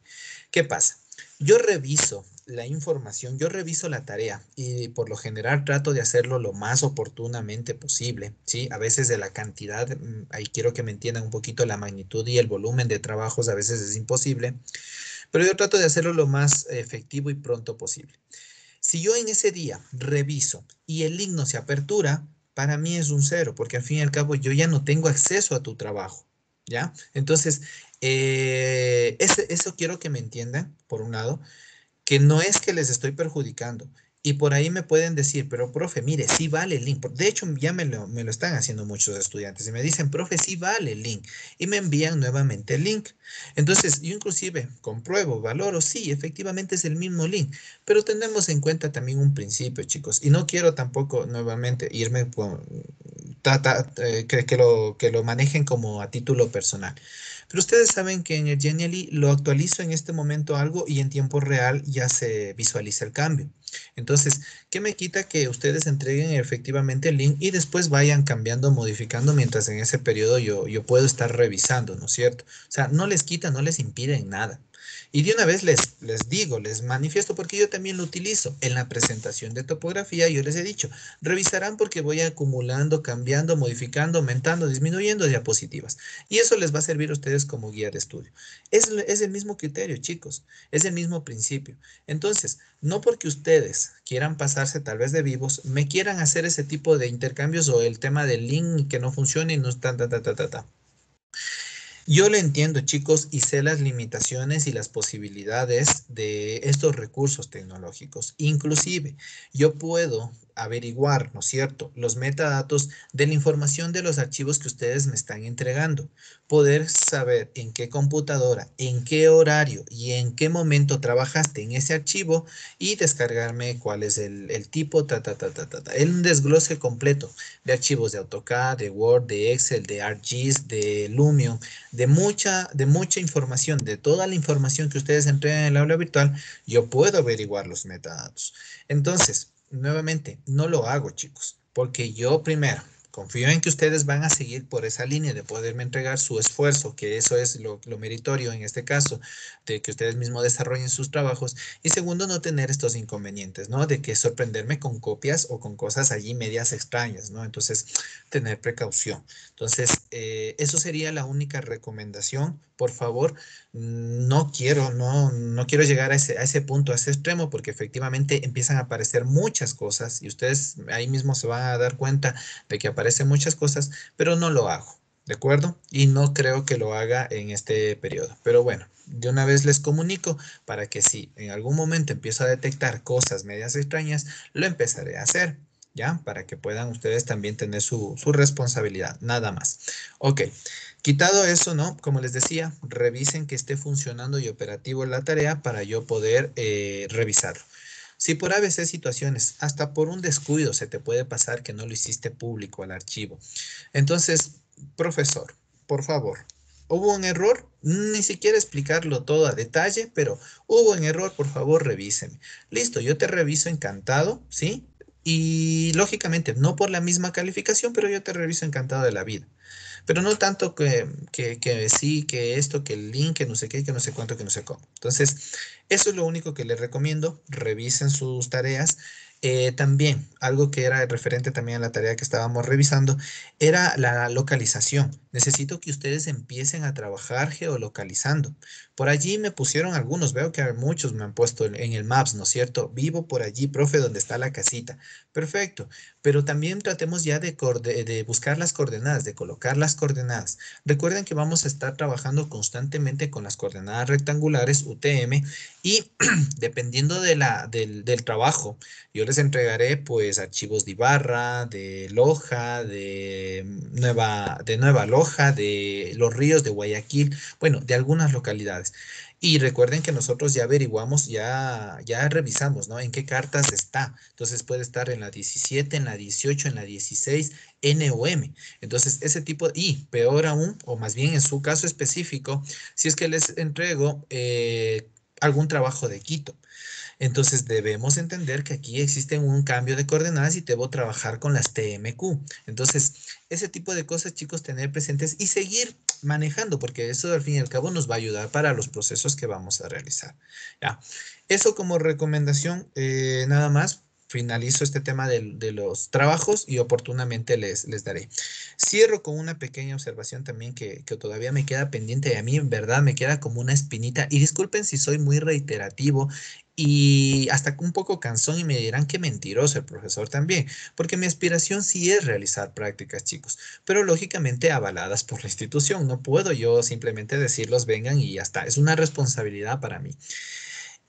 ¿Qué pasa? Yo reviso la información, yo reviso la tarea y por lo general trato de hacerlo lo más oportunamente posible, ¿sí? A veces de la cantidad, ahí quiero que me entiendan un poquito la magnitud y el volumen de trabajos, a veces es imposible, pero yo trato de hacerlo lo más efectivo y pronto posible. Si yo en ese día reviso y el link no se apertura, para mí es un 0, porque al fin y al cabo yo ya no tengo acceso a tu trabajo, ¿ya? Entonces, eso quiero que me entiendan, por un lado, que no es que les estoy perjudicando. Y por ahí me pueden decir, pero profe, mire, sí vale el link. De hecho, ya me lo están haciendo muchos estudiantes y me dicen, profe, sí vale el link. Y me envían nuevamente el link. Entonces, yo inclusive compruebo, valoro, sí, efectivamente es el mismo link. Pero tenemos en cuenta también un principio, chicos. Y no quiero tampoco nuevamente irme que lo manejen como a título personal. Pero ustedes saben que en el Genially lo actualizo en este momento algo y en tiempo real ya se visualiza el cambio. Entonces, ¿qué me quita que ustedes entreguen efectivamente el link y después vayan cambiando, modificando mientras en ese periodo yo puedo estar revisando, ¿no es cierto? O sea, no les quita, no les impide en nada. Y de una vez les digo, les manifiesto porque yo también lo utilizo. En la presentación de topografía yo les he dicho, revisarán porque voy acumulando, cambiando, modificando, aumentando, disminuyendo diapositivas. Y eso les va a servir a ustedes como guía de estudio. Es el mismo criterio, chicos. Es el mismo principio. Entonces, no porque ustedes quieran pasarse tal vez de vivos, me quieran hacer ese tipo de intercambios o el tema del link que no funcione y no está, Yo lo entiendo, chicos, y sé las limitaciones y las posibilidades de estos recursos tecnológicos. Inclusive, yo puedo averiguar, ¿no es cierto?, los metadatos de la información de los archivos que ustedes me están entregando. Poder saber en qué computadora, en qué horario y en qué momento trabajaste en ese archivo y descargarme cuál es el tipo, un desglose completo de archivos de AutoCAD, de Word, de Excel, de ArcGIS, de Lumion, de mucha información, de toda la información que ustedes entregan en el aula virtual, yo puedo averiguar los metadatos. Entonces, nuevamente, no lo hago, chicos, porque yo primero confío en que ustedes van a seguir por esa línea de poderme entregar su esfuerzo, que eso es lo meritorio en este caso, de que ustedes mismos desarrollen sus trabajos. Y segundo, no tener estos inconvenientes, ¿no? De que sorprenderme con copias o con cosas allí medias extrañas, ¿no? Entonces, tener precaución. Entonces, eso sería la única recomendación. Por favor, no quiero llegar a ese punto, a ese extremo, porque efectivamente empiezan a aparecer muchas cosas y ustedes ahí mismo se van a dar cuenta de que aparecen muchas cosas, pero no lo hago. ¿de acuerdo? Y no creo que lo haga en este periodo. Pero bueno, de una vez les comunico para que si en algún momento empiezo a detectar cosas medias extrañas, lo empezaré a hacer, ¿ya? Para que puedan ustedes también tener su responsabilidad, nada más. Ok, quitado eso, ¿no? Como les decía, revisen que esté funcionando y operativo la tarea para yo poder revisarlo. Si por ABC situaciones, hasta por un descuido se te puede pasar que no lo hiciste público al archivo. Entonces, profesor, por favor, ¿hubo un error? Ni siquiera explicarlo todo a detalle, pero hubo un error, por favor, revíseme. Listo, yo te reviso encantado, ¿sí? Y lógicamente, no por la misma calificación, pero yo te reviso encantado de la vida. Pero no tanto que sí, que esto, que el link, que no sé qué, que no sé cuánto, que no sé cómo. Entonces, eso es lo único que les recomiendo. Revisen sus tareas. También, algo que era referente también a la tarea que estábamos revisando, era la localización. Necesito que ustedes empiecen a trabajar geolocalizando. Por allí me pusieron algunos, veo que muchos me han puesto en el Maps, ¿no es cierto? Vivo por allí, profe, donde está la casita. Perfecto, pero también tratemos ya de buscar las coordenadas, de colocar las coordenadas. Recuerden que vamos a estar trabajando constantemente con las coordenadas rectangulares UTM y dependiendo del trabajo, yo les entregaré pues archivos de Ibarra, de Loja, de Nueva Loja, de Los Ríos, de Guayaquil, bueno, de algunas localidades. Y recuerden que nosotros ya averiguamos, ya revisamos, ¿no? En qué cartas está. Entonces puede estar en la 17, en la 18, en la 16, N o M. Entonces ese tipo, y peor aún, o más bien en su caso específico, si es que les entrego algún trabajo de Quito. Entonces debemos entender que aquí existe un cambio de coordenadas y debo trabajar con las TMQ. Entonces, ese tipo de cosas, chicos, tener presentes y seguir manejando, porque eso al fin y al cabo nos va a ayudar para los procesos que vamos a realizar. Ya. Eso como recomendación, nada más. Finalizo este tema de los trabajos y oportunamente les daré. Cierro con una pequeña observación también que todavía me queda pendiente y a mí en verdad me queda como una espinita. Y disculpen si soy muy reiterativo y hasta un poco cansón y me dirán que mentiroso el profesor también, porque mi aspiración sí es realizar prácticas, chicos, pero lógicamente avaladas por la institución. No puedo yo simplemente decirlos vengan y ya está. Es una responsabilidad para mí.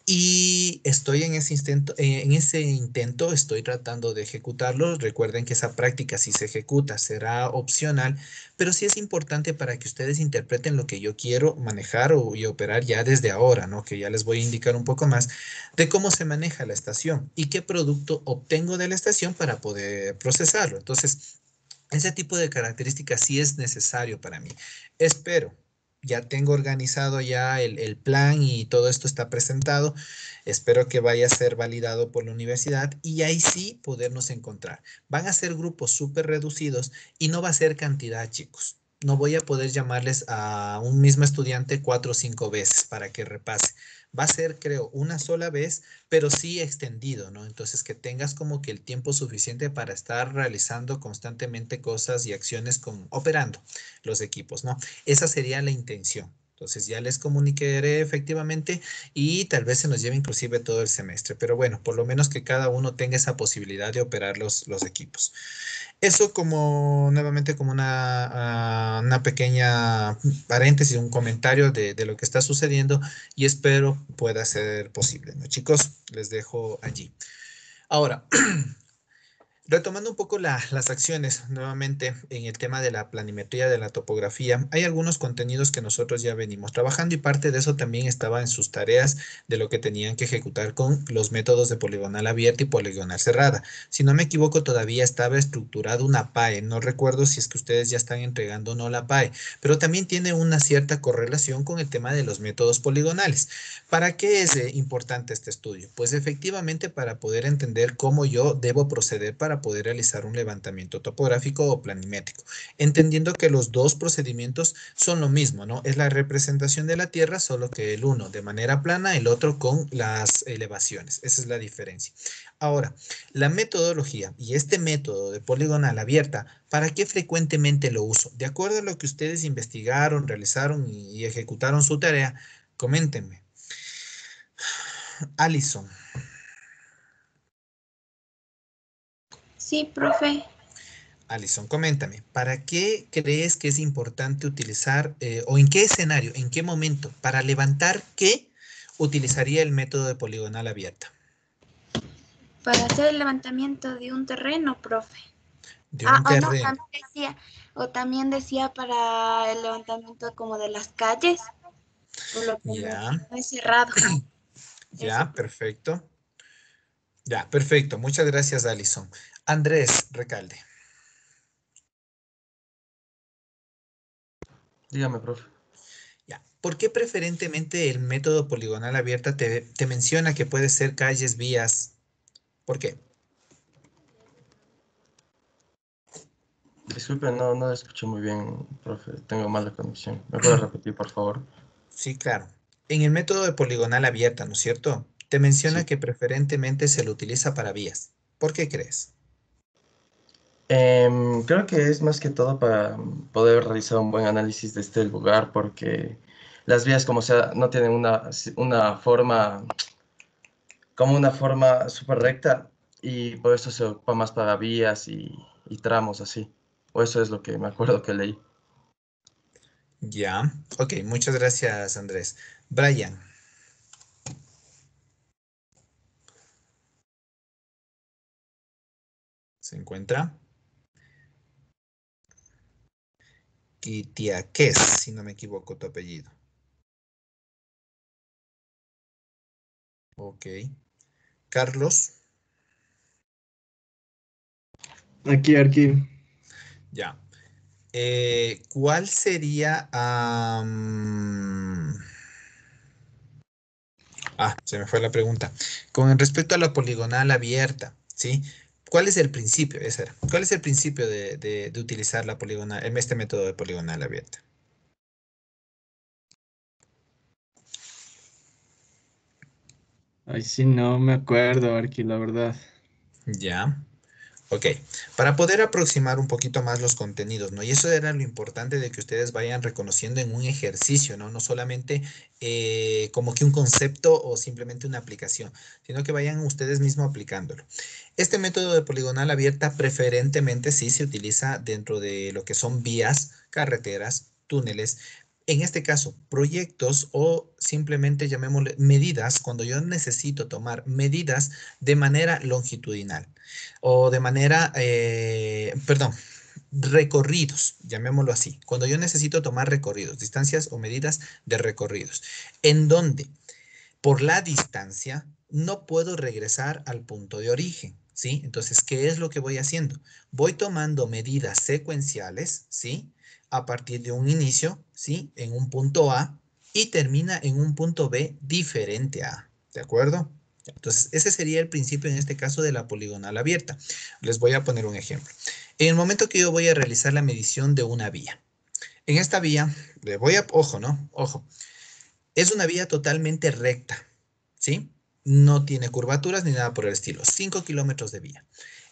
Y estoy en ese intento, estoy tratando de ejecutarlo. Recuerden que esa práctica, si se ejecuta, será opcional, pero sí es importante para que ustedes interpreten lo que yo quiero manejar y operar ya desde ahora, ¿no? Que ya les voy a indicar un poco más de cómo se maneja la estación y qué producto obtengo de la estación para poder procesarlo. Entonces, ese tipo de características sí es necesario para mí. Espero. Ya tengo organizado ya el plan y todo esto está presentado. Espero que vaya a ser validado por la universidad y ahí sí podernos encontrar. Van a ser grupos súper reducidos y no va a ser cantidad, chicos. No voy a poder llamarles a un mismo estudiante 4 o 5 veces para que repase. Va a ser, creo, una sola vez, pero sí extendido, ¿no? Entonces, que tengas como que el tiempo suficiente para estar realizando constantemente cosas y acciones operando los equipos, ¿no? Esa sería la intención. Entonces ya les comunicaré efectivamente y tal vez se nos lleve inclusive todo el semestre, pero bueno, por lo menos que cada uno tenga esa posibilidad de operar los equipos. Eso como nuevamente como una pequeña paréntesis, un comentario de lo que está sucediendo y espero pueda ser posible, ¿no? Chicos, les dejo allí. Ahora, retomando un poco las acciones nuevamente en el tema de la planimetría de la topografía, hay algunos contenidos que nosotros ya venimos trabajando y parte de eso también estaba en sus tareas de lo que tenían que ejecutar con los métodos de poligonal abierta y poligonal cerrada. Si no me equivoco, todavía estaba estructurado una PAE. No recuerdo si es que ustedes ya están entregando o no la PAE, pero también tiene una cierta correlación con el tema de los métodos poligonales. ¿Para qué es importante este estudio? Pues efectivamente para poder entender cómo yo debo proceder para poder realizar un levantamiento topográfico o planimétrico, entendiendo que los dos procedimientos son lo mismo, ¿no? Es la representación de la Tierra, solo que el uno de manera plana, el otro con las elevaciones. Esa es la diferencia. Ahora, la metodología y este método de poligonal abierta, ¿para qué frecuentemente lo uso? De acuerdo a lo que ustedes investigaron, realizaron y ejecutaron su tarea, coméntenme. Alison. Sí, profe. Alison, coméntame, ¿para qué crees que es importante utilizar, o en qué escenario, en qué momento, para levantar qué utilizaría el método de poligonal abierta? Para hacer el levantamiento de un terreno, profe. De un terreno. No, también decía para el levantamiento como de las calles, por lo que Ya. no es cerrado. Ya, perfecto. Ya, perfecto. Muchas gracias, Alison. Andrés Recalde. Dígame, profe. Ya. ¿Por qué preferentemente el método poligonal abierta te menciona que puede ser calles, vías? ¿Por qué? Disculpe, no escuché muy bien, profe. Tengo mala conexión. ¿Me puede repetir, por favor? Sí, claro. En el método de poligonal abierta, ¿no es cierto? Te menciona Sí. que preferentemente se lo utiliza para vías. ¿Por qué crees? Creo que es más que todo para poder realizar un buen análisis de este lugar, porque las vías, como sea, no tienen una forma, como una forma súper recta, y por eso se ocupa más para vías y tramos así. O eso es lo que me acuerdo que leí. Ya. Ok, muchas gracias, Andrés. Brian. ¿Se encuentra? Kitiakes, si no me equivoco tu apellido. Ok. Carlos. Aquí. Ya. ¿Cuál sería? Se me fue la pregunta. Con respecto a la poligonal abierta, ¿sí? ¿Cuál es el principio? Esa era. ¿Cuál es el principio de utilizar la poligonal, este método de poligonal abierta? Ay, sí, no me acuerdo, Arqui, la verdad. Ya. Ok, para poder aproximar un poquito más los contenidos, ¿no? Y eso era lo importante de que ustedes vayan reconociendo en un ejercicio, ¿no? No solamente como que un concepto o simplemente una aplicación, sino que vayan ustedes mismos aplicándolo. Este método de poligonal abierta preferentemente sí se utiliza dentro de lo que son vías, carreteras, túneles. En este caso, proyectos o simplemente llamémosle medidas, cuando yo necesito tomar medidas de manera longitudinal o de manera, perdón, recorridos, llamémoslo así. Cuando yo necesito tomar recorridos, distancias o medidas de recorridos, en donde por la distancia no puedo regresar al punto de origen, ¿sí? Entonces, ¿qué es lo que voy haciendo? Voy tomando medidas secuenciales, ¿sí? A partir de un inicio, ¿sí? En un punto A y termina en un punto B diferente a, ¿de acuerdo? Entonces, ese sería el principio en este caso de la poligonal abierta. Les voy a poner un ejemplo. En el momento que yo voy a realizar la medición de una vía, en esta vía, le voy a, ojo, ¿no? Ojo, es una vía totalmente recta, ¿sí? No tiene curvaturas ni nada por el estilo. 5 kilómetros de vía.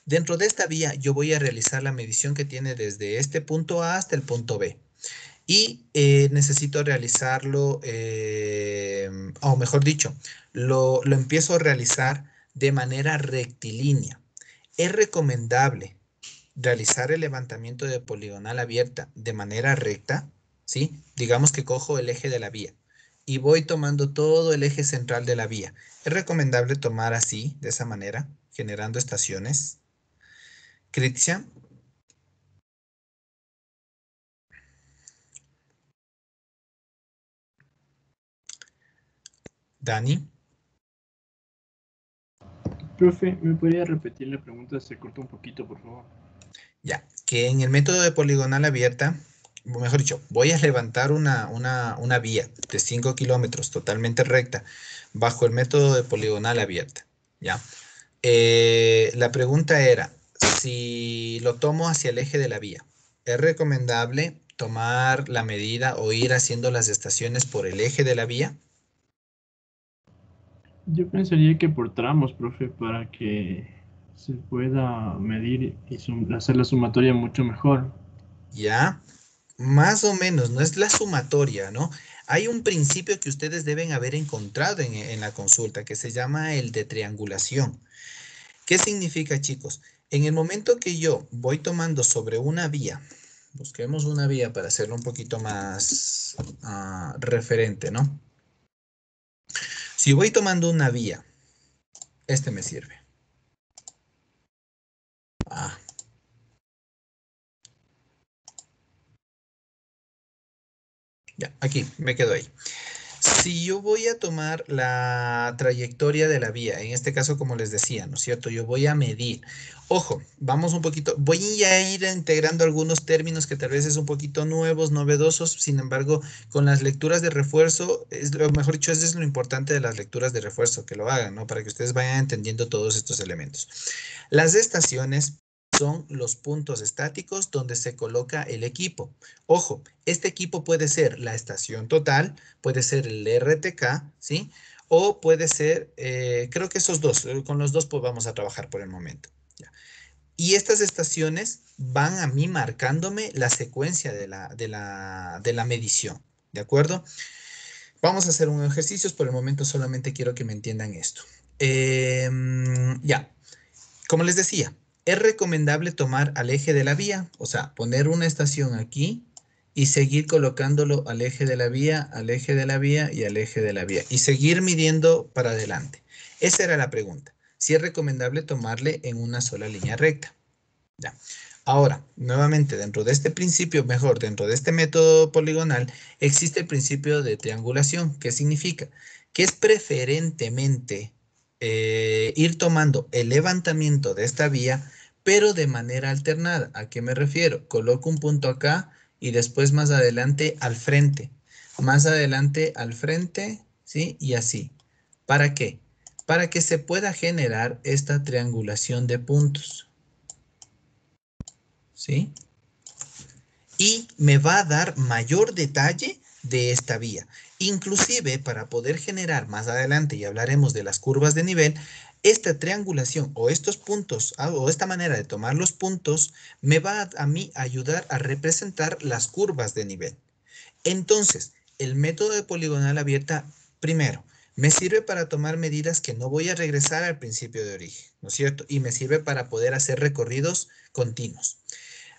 Dentro de esta vía yo voy a realizar la medición que tiene desde este punto A hasta el punto B. Y necesito realizarlo, o mejor dicho, lo empiezo a realizar de manera rectilínea. Es recomendable realizar el levantamiento de poligonal abierta de manera recta, ¿sí? Digamos que cojo el eje de la vía y voy tomando todo el eje central de la vía. Es recomendable tomar así, de esa manera, generando estaciones. Cristian. Dani. Profe, ¿me podría repetir la pregunta? Se cortó un poquito, por favor. Ya, que en el método de poligonal abierta, o mejor dicho, voy a levantar una vía de 5 kilómetros totalmente recta bajo el método de poligonal abierta, ¿ya? La pregunta era, si lo tomo hacia el eje de la vía, ¿es recomendable tomar la medida o ir haciendo las estaciones por el eje de la vía? Yo pensaría que por tramos, profe, para que se pueda medir y hacer la sumatoria mucho mejor. Ya, más o menos, no es la sumatoria, ¿no? Hay un principio que ustedes deben haber encontrado en la consulta que se llama el de triangulación. ¿Qué significa, chicos? En el momento que yo voy tomando sobre una vía, busquemos una vía para hacerlo un poquito más referente, ¿no? Si voy tomando una vía, este me sirve. Ya, aquí, me quedo ahí. Si yo voy a tomar la trayectoria de la vía, en este caso, como les decía, ¿no es cierto? Yo voy a medir. Ojo, vamos un poquito, voy a ir integrando algunos términos que tal vez es un poquito nuevos, novedosos, sin embargo, con las lecturas de refuerzo, mejor dicho, eso es lo importante de las lecturas de refuerzo, que lo hagan, ¿no? Para que ustedes vayan entendiendo todos estos elementos. Las estaciones son los puntos estáticos donde se coloca el equipo. Ojo, este equipo puede ser la estación total, puede ser el RTK, ¿sí? O puede ser, creo que esos dos, con los dos pues vamos a trabajar por el momento. ¿Ya? Y estas estaciones van a mí marcándome la secuencia de la medición, ¿de acuerdo? Vamos a hacer un ejercicio, por el momento solamente quiero que me entiendan esto. Ya, como les decía, es recomendable tomar al eje de la vía, o sea, poner una estación aquí y seguir colocándolo al eje de la vía, al eje de la vía y al eje de la vía. Y seguir midiendo para adelante. Esa era la pregunta. Si es recomendable tomarle en una sola línea recta. Ya. Ahora, nuevamente, dentro de este principio, mejor, dentro de este método poligonal, existe el principio de triangulación. ¿Qué significa? Que es preferentemente ir tomando el levantamiento de esta vía, pero de manera alternada. ¿A qué me refiero? Coloco un punto acá y después más adelante al frente. Más adelante al frente, ¿sí? Y así. ¿Para qué? Para que se pueda generar esta triangulación de puntos. ¿Sí? Y me va a dar mayor detalle de esta vía. Inclusive, para poder generar más adelante, y hablaremos de las curvas de nivel, esta triangulación o estos puntos, o esta manera de tomar los puntos, me va a mí ayudar a representar las curvas de nivel. Entonces, el método de poligonal abierta, primero, me sirve para tomar medidas que no voy a regresar al principio de origen, ¿no es cierto? Y me sirve para poder hacer recorridos continuos.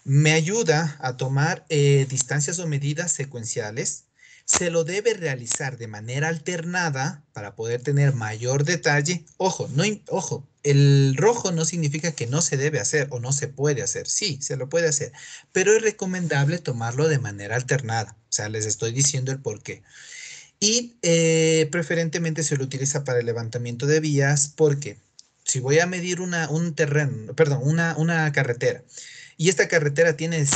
Me ayuda a tomar distancias o medidas secuenciales. Se lo debe realizar de manera alternada para poder tener mayor detalle. Ojo, ojo, el rojo no significa que no se debe hacer o no se puede hacer. Sí, se lo puede hacer, pero es recomendable tomarlo de manera alternada. O sea, les estoy diciendo el por qué. Y preferentemente se lo utiliza para el levantamiento de vías porque si voy a medir un terreno, perdón, una carretera, y esta carretera tiene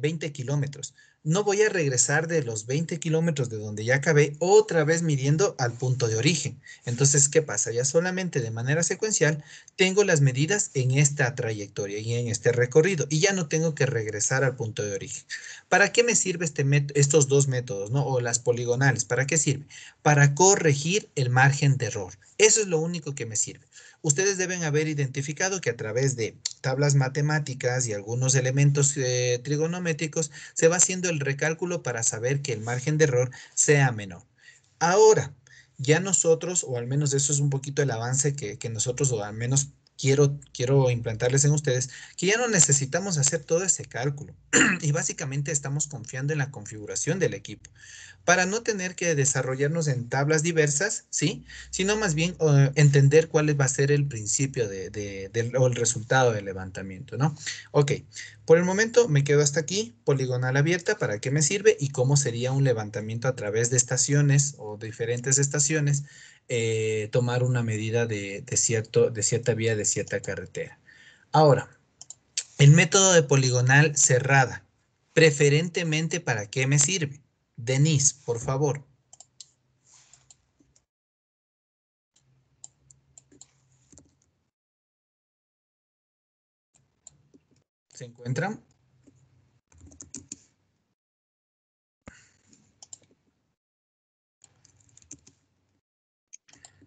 20 kilómetros. No voy a regresar de los 20 kilómetros de donde ya acabé otra vez midiendo al punto de origen. Entonces, ¿qué pasa? Ya solamente de manera secuencial tengo las medidas en esta trayectoria y en este recorrido y ya no tengo que regresar al punto de origen. ¿Para qué me sirve estos dos métodos, ¿no? O las poligonales? ¿Para qué sirve? Para corregir el margen de error. Eso es lo único que me sirve. Ustedes deben haber identificado que a través de tablas matemáticas y algunos elementos trigonométricos se va haciendo el recálculo para saber que el margen de error sea menor. Ahora, ya nosotros, o al menos eso es un poquito el avance que nosotros, o al menos quiero implantarles en ustedes, que ya no necesitamos hacer todo ese cálculo y básicamente estamos confiando en la configuración del equipo para no tener que desarrollarnos en tablas diversas, ¿sí? Sino más bien entender cuál va a ser el principio o el resultado del levantamiento, ¿no? Ok, por el momento me quedo hasta aquí, poligonal abierta, ¿para qué me sirve? Y cómo sería un levantamiento a través de estaciones o diferentes estaciones, tomar una medida de cierta vía, de cierta carretera. Ahora, el método de poligonal cerrada, preferentemente, ¿para qué me sirve? Denise, por favor. ¿Se encuentran?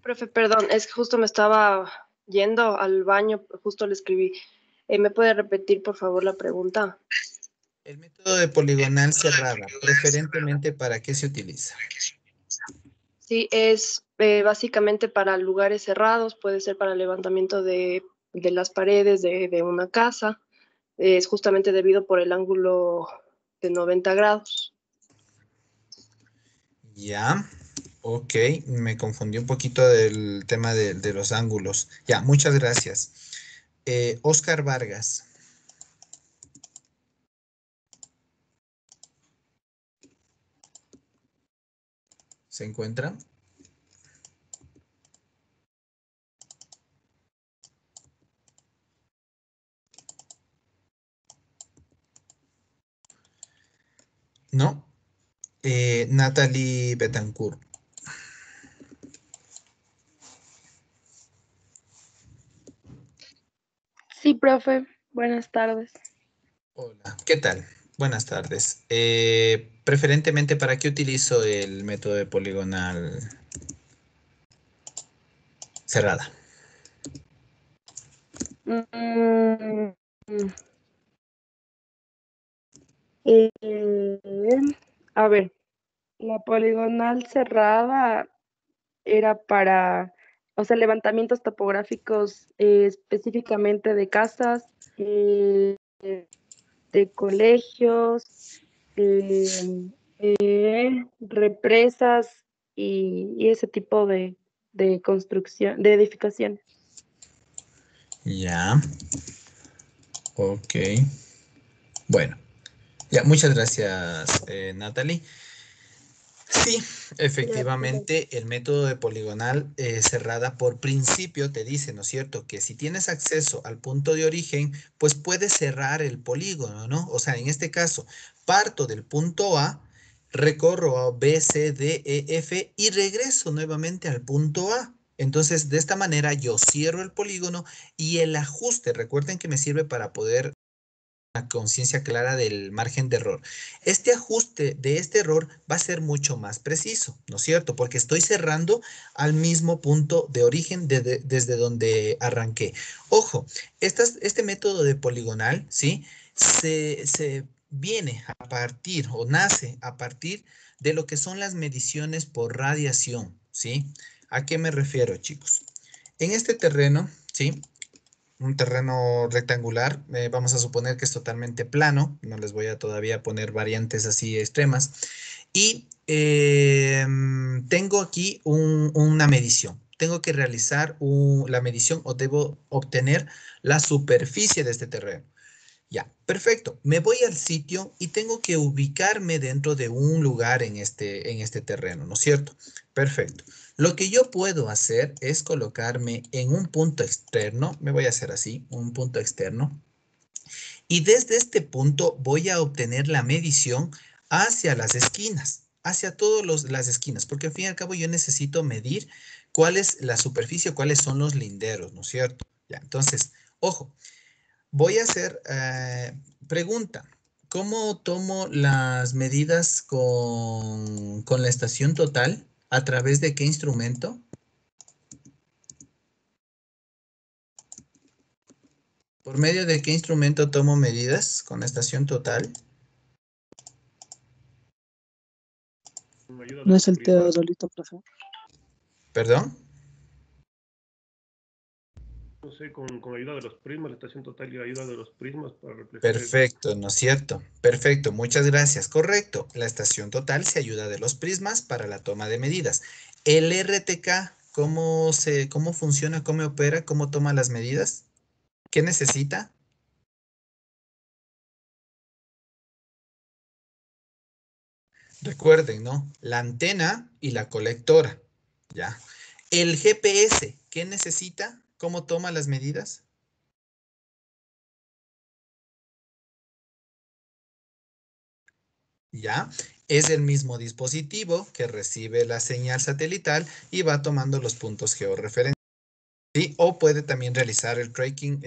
Profe, perdón, es que justo me estaba yendo al baño, justo le escribí. ¿Me puede repetir, por favor, la pregunta? El método de poligonal cerrada, preferentemente, ¿para qué se utiliza? Sí, es básicamente para lugares cerrados, puede ser para levantamiento de las paredes de una casa. Es justamente debido por el ángulo de 90 grados. Ya, ok, me confundí un poquito del tema de los ángulos. Ya, muchas gracias. Oscar Vargas. ¿Se encuentra? ¿No? Natalie Betancourt. Sí, profe. Buenas tardes. Hola, ¿qué tal? Buenas tardes. Preferentemente, ¿para qué utilizo el método de poligonal cerrada? Mm, eh, a ver, la poligonal cerrada era para, o sea, levantamientos topográficos específicamente de casas, de colegios, represas y ese tipo de construcción, de edificaciones. Ya, ok. Bueno, ya, muchas gracias, Natalie. Sí, efectivamente, el método de poligonal cerrada por principio te dice, ¿no es cierto?, que si tienes acceso al punto de origen, pues puedes cerrar el polígono, ¿no? O sea, en este caso, parto del punto A, recorro a B, C, D, E, F y regreso nuevamente al punto A. Entonces, de esta manera yo cierro el polígono y el ajuste, recuerden que me sirve para poder una conciencia clara del margen de error. Este ajuste de este error va a ser mucho más preciso, ¿no es cierto? Porque estoy cerrando al mismo punto de origen desde donde arranqué. Ojo, este método de poligonal, ¿sí? Se viene a partir o nace a partir de lo que son las mediciones por radiación, ¿sí? ¿A qué me refiero, chicos? En este terreno, ¿sí? Un terreno rectangular, vamos a suponer que es totalmente plano, no les voy a todavía poner variantes así extremas, y tengo aquí una medición. Tengo que realizar la medición o debo obtener la superficie de este terreno. Ya, perfecto. Me voy al sitio y tengo que ubicarme dentro de un lugar en este terreno, ¿no es cierto? Perfecto. Lo que yo puedo hacer es colocarme en un punto externo. Me voy a hacer así, un punto externo. Y desde este punto voy a obtener la medición hacia las esquinas, hacia todas las esquinas, porque al fin y al cabo yo necesito medir cuál es la superficie, cuáles son los linderos, ¿no es cierto? Ya, entonces, ojo. Voy a hacer pregunta. ¿Cómo tomo las medidas con la estación total? ¿A través de qué instrumento? ¿Por medio de qué instrumento tomo medidas con la estación total? ¿No es el teodolito, profe? ¿Perdón? No sé, con ayuda de los prismas, la estación total y ayuda de los prismas para reflejar. Perfecto, ¿no es cierto? Perfecto, muchas gracias. Correcto. La estación total se ayuda de los prismas para la toma de medidas. El RTK, ¿cómo funciona, cómo opera, cómo toma las medidas? ¿Qué necesita? Recuerden, ¿no? La antena y la colectora, ¿ya? El GPS, ¿qué necesita? ¿Cómo toma las medidas? ¿Ya? Es el mismo dispositivo que recibe la señal satelital y va tomando los puntos georreferenciales, ¿sí? O puede también realizar el tracking,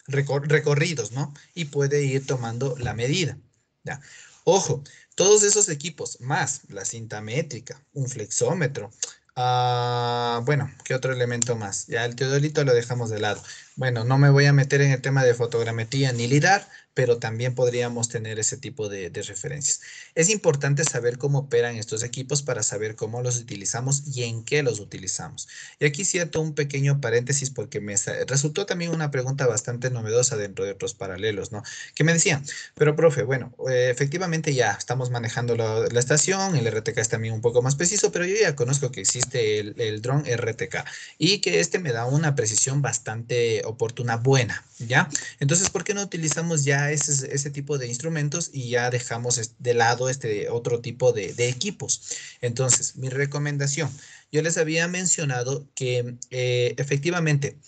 recorridos, ¿no? Y puede ir tomando la medida, ¿ya? Ojo, todos esos equipos, más la cinta métrica, un flexómetro, bueno, ¿qué otro elemento más? Ya el teodolito lo dejamos de lado. Bueno, no me voy a meter en el tema de fotogrametría ni lidar, pero también podríamos tener ese tipo de referencias. Es importante saber cómo operan estos equipos para saber cómo los utilizamos y en qué los utilizamos. Y aquí cierto un pequeño paréntesis porque me resultó también una pregunta bastante novedosa dentro de otros paralelos, ¿no? Que me decían, pero profe, bueno, efectivamente ya estamos manejando la estación, el RTK es también un poco más preciso, pero yo ya conozco que existe el dron RTK y que este me da una precisión bastante oportuna, buena, ¿ya? Entonces, ¿por qué no utilizamos ya ese tipo de instrumentos y ya dejamos de lado este otro tipo de equipos? Entonces, mi recomendación, yo les había mencionado que efectivamente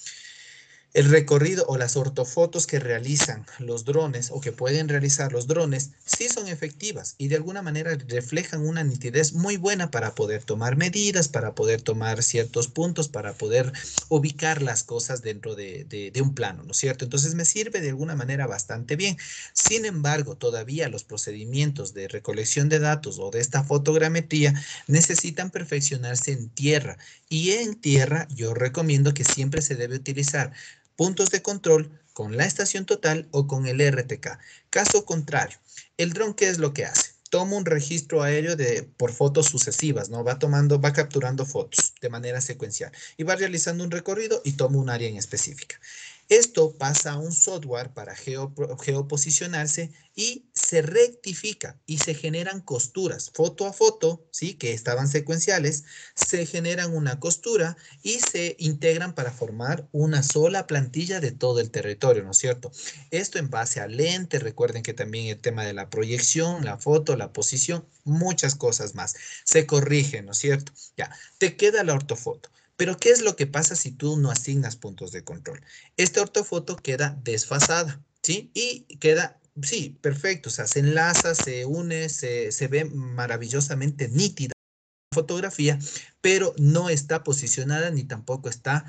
el recorrido o las ortofotos que realizan los drones o que pueden realizar los drones sí son efectivas y de alguna manera reflejan una nitidez muy buena para poder tomar medidas, para poder tomar ciertos puntos, para poder ubicar las cosas dentro de un plano, ¿no es cierto? Entonces me sirve de alguna manera bastante bien. Sin embargo, todavía los procedimientos de recolección de datos o de esta fotogrametría necesitan perfeccionarse en tierra y en tierra yo recomiendo que siempre se debe utilizar puntos de control con la estación total o con el RTK. Caso contrario, el dron, ¿qué es lo que hace? Toma un registro aéreo por fotos sucesivas, ¿no? Va capturando fotos de manera secuencial y va realizando un recorrido y toma un área en específica. Esto pasa a un software para geoposicionarse y se rectifica y se generan costuras foto a foto, ¿sí? Que estaban secuenciales, se generan una costura y se integran para formar una sola plantilla de todo el territorio, ¿no es cierto? Esto en base a lente, recuerden que también el tema de la proyección, la foto, la posición, muchas cosas más. Se corrigen, ¿no es cierto? Ya, te queda la ortofoto. Pero, ¿qué es lo que pasa si tú no asignas puntos de control? Esta ortofoto queda desfasada, ¿sí? Y queda, sí, perfecto, o sea, se enlaza, se une, se ve maravillosamente nítida la fotografía, pero no está posicionada ni tampoco está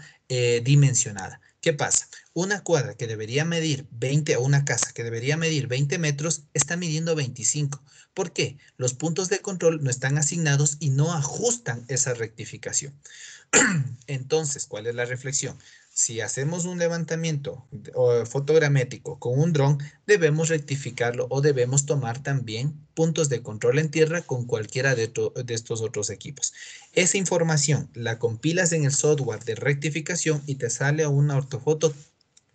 dimensionada. ¿Qué pasa? Una cuadra que debería medir 20, o una casa que debería medir 20 metros, está midiendo 25. ¿Por qué? Los puntos de control no están asignados y no ajustan esa rectificación. Entonces, ¿cuál es la reflexión? Si hacemos un levantamiento fotogramétrico con un dron, debemos rectificarlo o debemos tomar también puntos de control en tierra con cualquiera de estos otros equipos. Esa información la compilas en el software de rectificación y te sale una ortofoto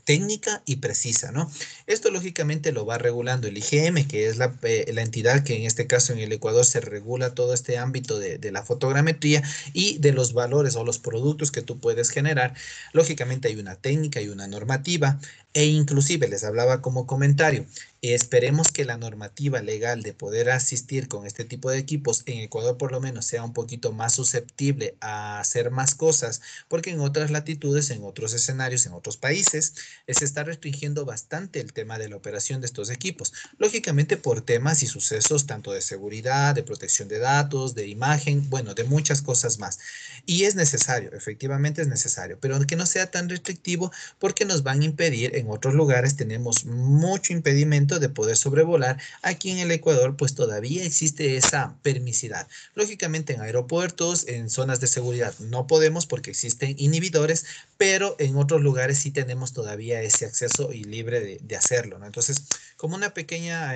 técnica y precisa, ¿no? Esto lógicamente lo va regulando el IGM, que es la entidad que en este caso en el Ecuador se regula todo este ámbito de la fotogrametría y de los valores o los productos que tú puedes generar. Lógicamente hay una técnica y una normativa e inclusive les hablaba como comentario, esperemos que la normativa legal de poder asistir con este tipo de equipos en Ecuador por lo menos sea un poquito más susceptible a hacer más cosas, porque en otras latitudes, en otros escenarios, en otros países, se está restringiendo bastante el tema de la operación de estos equipos. Lógicamente por temas y sucesos tanto de seguridad, de protección de datos, de imagen, bueno, de muchas cosas más. Y es necesario, efectivamente es necesario, pero que no sea tan restrictivo porque nos van a impedir, en otros lugares tenemos mucho impedimento de poder sobrevolar. Aquí en el Ecuador pues todavía existe esa permisidad. Lógicamente en aeropuertos, en zonas de seguridad no podemos porque existen inhibidores, pero en otros lugares sí tenemos todavía ese acceso y libre de hacerlo, ¿no? Entonces, como una pequeña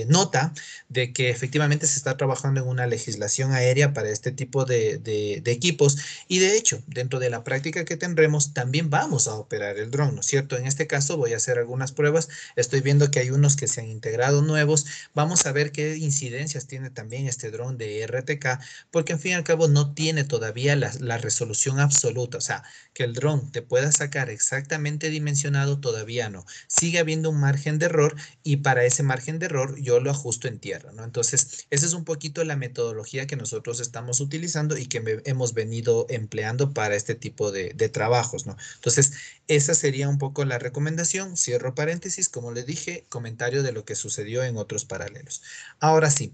nota de que efectivamente se está trabajando en una legislación aérea para este tipo de equipos y de hecho, dentro de la práctica que tendremos, también vamos a operar el dron, ¿no es cierto? En este caso voy a hacer algunas pruebas, estoy viendo que hay unos que se han integrado nuevos, vamos a ver qué incidencias tiene también este dron de RTK, porque en fin y al cabo no tiene todavía la resolución absoluta, o sea, que el dron te pueda sacar exactamente dimensionado, todavía no. Sigue habiendo un margen de error y para ese margen de error yo lo ajusto en tierra, ¿no? Entonces, esa es un poquito la metodología que nosotros estamos utilizando y que hemos venido empleando para este tipo de trabajos, ¿no? Entonces, esa sería un poco la recomendación. Cierro paréntesis, como le dije, comentario de lo que sucedió en otros paralelos. Ahora sí,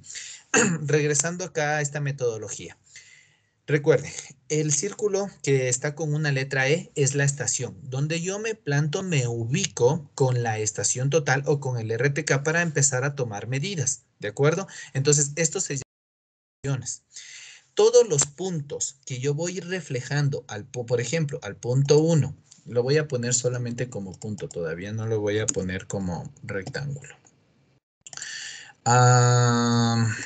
regresando acá a esta metodología. Recuerden, el círculo que está con una letra E es la estación. Donde yo me planto, me ubico con la estación total o con el RTK para empezar a tomar medidas, ¿de acuerdo? Entonces, esto se llama estaciones. todos los puntos que yo voy reflejando, por ejemplo, al punto 1, lo voy a poner solamente como punto, todavía no lo voy a poner como rectángulo. Veamos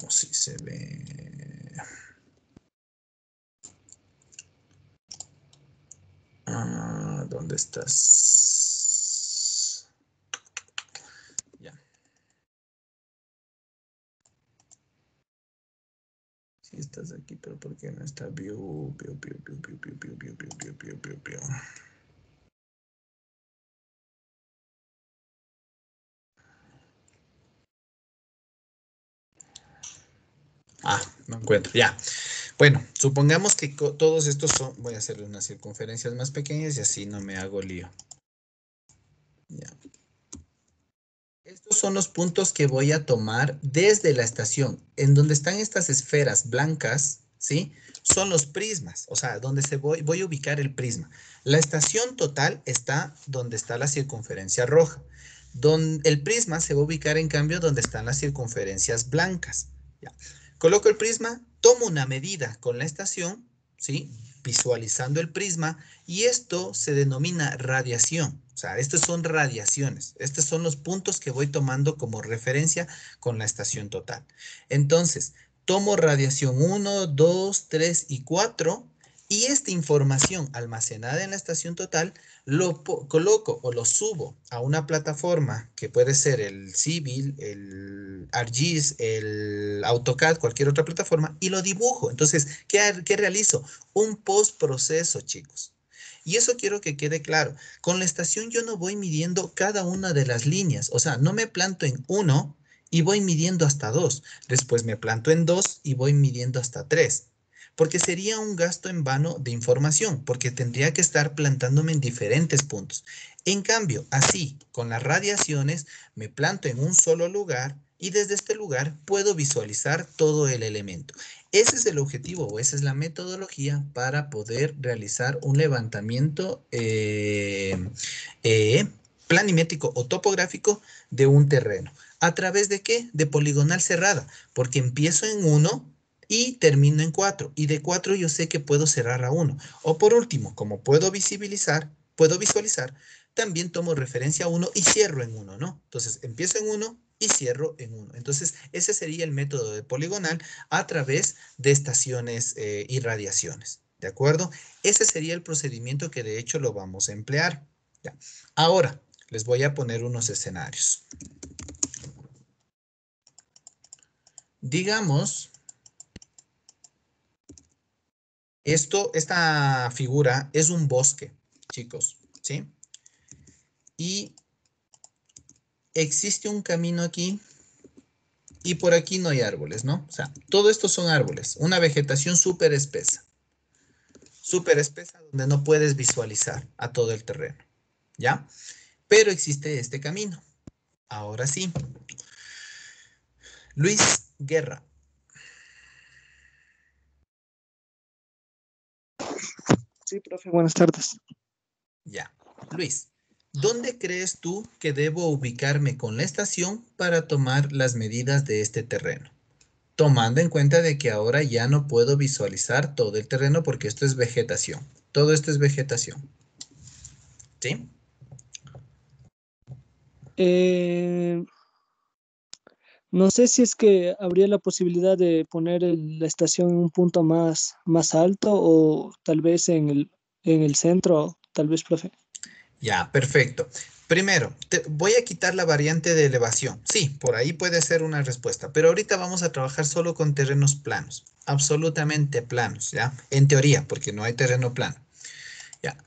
si se ve. ¿Dónde estás? Ya. Sí estás aquí, pero ¿por qué no está view? No encuentro, ya. Bueno, supongamos que todos estos son, voy a hacerle unas circunferencias más pequeñas y así no me hago lío. Ya. Estos son los puntos que voy a tomar desde la estación. En donde están estas esferas blancas, ¿sí? Son los prismas, o sea, donde voy a ubicar el prisma. La estación total está donde está la circunferencia roja. El prisma se va a ubicar, en cambio, donde están las circunferencias blancas. Ya. Coloco el prisma, tomo una medida con la estación, ¿sí? Visualizando el prisma, y esto se denomina radiación. O sea, estas son radiaciones. Estos son los puntos que voy tomando como referencia con la estación total. Entonces, tomo radiación 1, 2, 3 y 4, y esta información almacenada en la estación total lo coloco o lo subo a una plataforma que puede ser el Civil, el ArcGIS, el AutoCAD, cualquier otra plataforma, y lo dibujo. Entonces, ¿qué realizo? Un postproceso, chicos. Y eso quiero que quede claro. Con la estación yo no voy midiendo cada una de las líneas. O sea, no me planto en 1 y voy midiendo hasta 2. Después me planto en 2 y voy midiendo hasta 3. Porque sería un gasto en vano de información, porque tendría que estar plantándome en diferentes puntos. En cambio, así, con las radiaciones, me planto en un solo lugar y desde este lugar puedo visualizar todo el elemento. Ese es el objetivo o esa es la metodología para poder realizar un levantamiento planimétrico o topográfico de un terreno. ¿A través de qué? De poligonal cerrada, porque empiezo en 1 y termino en 4. Y de 4 yo sé que puedo cerrar a 1. O por último, como puedo visualizar, también tomo referencia a 1 y cierro en 1, ¿no? Entonces, empiezo en 1 y cierro en 1. Entonces, ese sería el método de poligonal a través de estaciones y radiaciones, ¿de acuerdo? Ese sería el procedimiento que de hecho lo vamos a emplear. Ya. Ahora, les voy a poner unos escenarios. Digamos, esta figura es un bosque, chicos, ¿sí? Y existe un camino aquí y por aquí no hay árboles, ¿no? O sea, todo esto son árboles, una vegetación súper espesa donde no puedes visualizar a todo el terreno, ¿ya? Pero existe este camino. Ahora sí. Luis Guerra. Sí, profe, buenas tardes. Ya. Luis, ¿dónde crees tú que debo ubicarme con la estación para tomar las medidas de este terreno? Tomando en cuenta de que ahora ya no puedo visualizar todo el terreno porque esto es vegetación. Todo esto es vegetación. ¿Sí? No sé si es que habría la posibilidad de poner la estación en un punto más alto o tal vez en el centro, tal vez, profe. Ya, perfecto. Primero, voy a quitar la variante de elevación. Sí, por ahí puede ser una respuesta, pero ahorita vamos a trabajar solo con terrenos planos, absolutamente planos, ¿ya? En teoría, porque no hay terreno plano. Ya.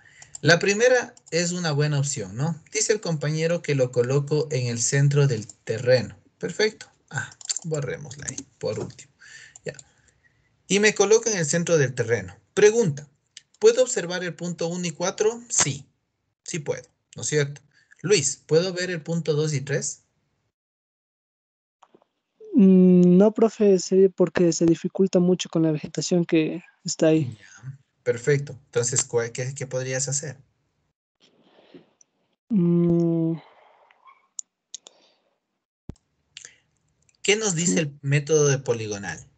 La primera es una buena opción, ¿no? Dice el compañero que lo coloco en el centro del terreno. Perfecto. Borrémosla ahí, por último. Ya. Y me coloco en el centro del terreno. Pregunta, ¿puedo observar el punto 1 y 4? Sí, sí puedo, ¿no es cierto? Luis, ¿puedo ver el punto 2 y 3? No, profe, porque se dificulta mucho con la vegetación que está ahí. Ya, perfecto. Entonces, ¿qué podrías hacer? Mm, ¿Qué nos dice el método de poligonal?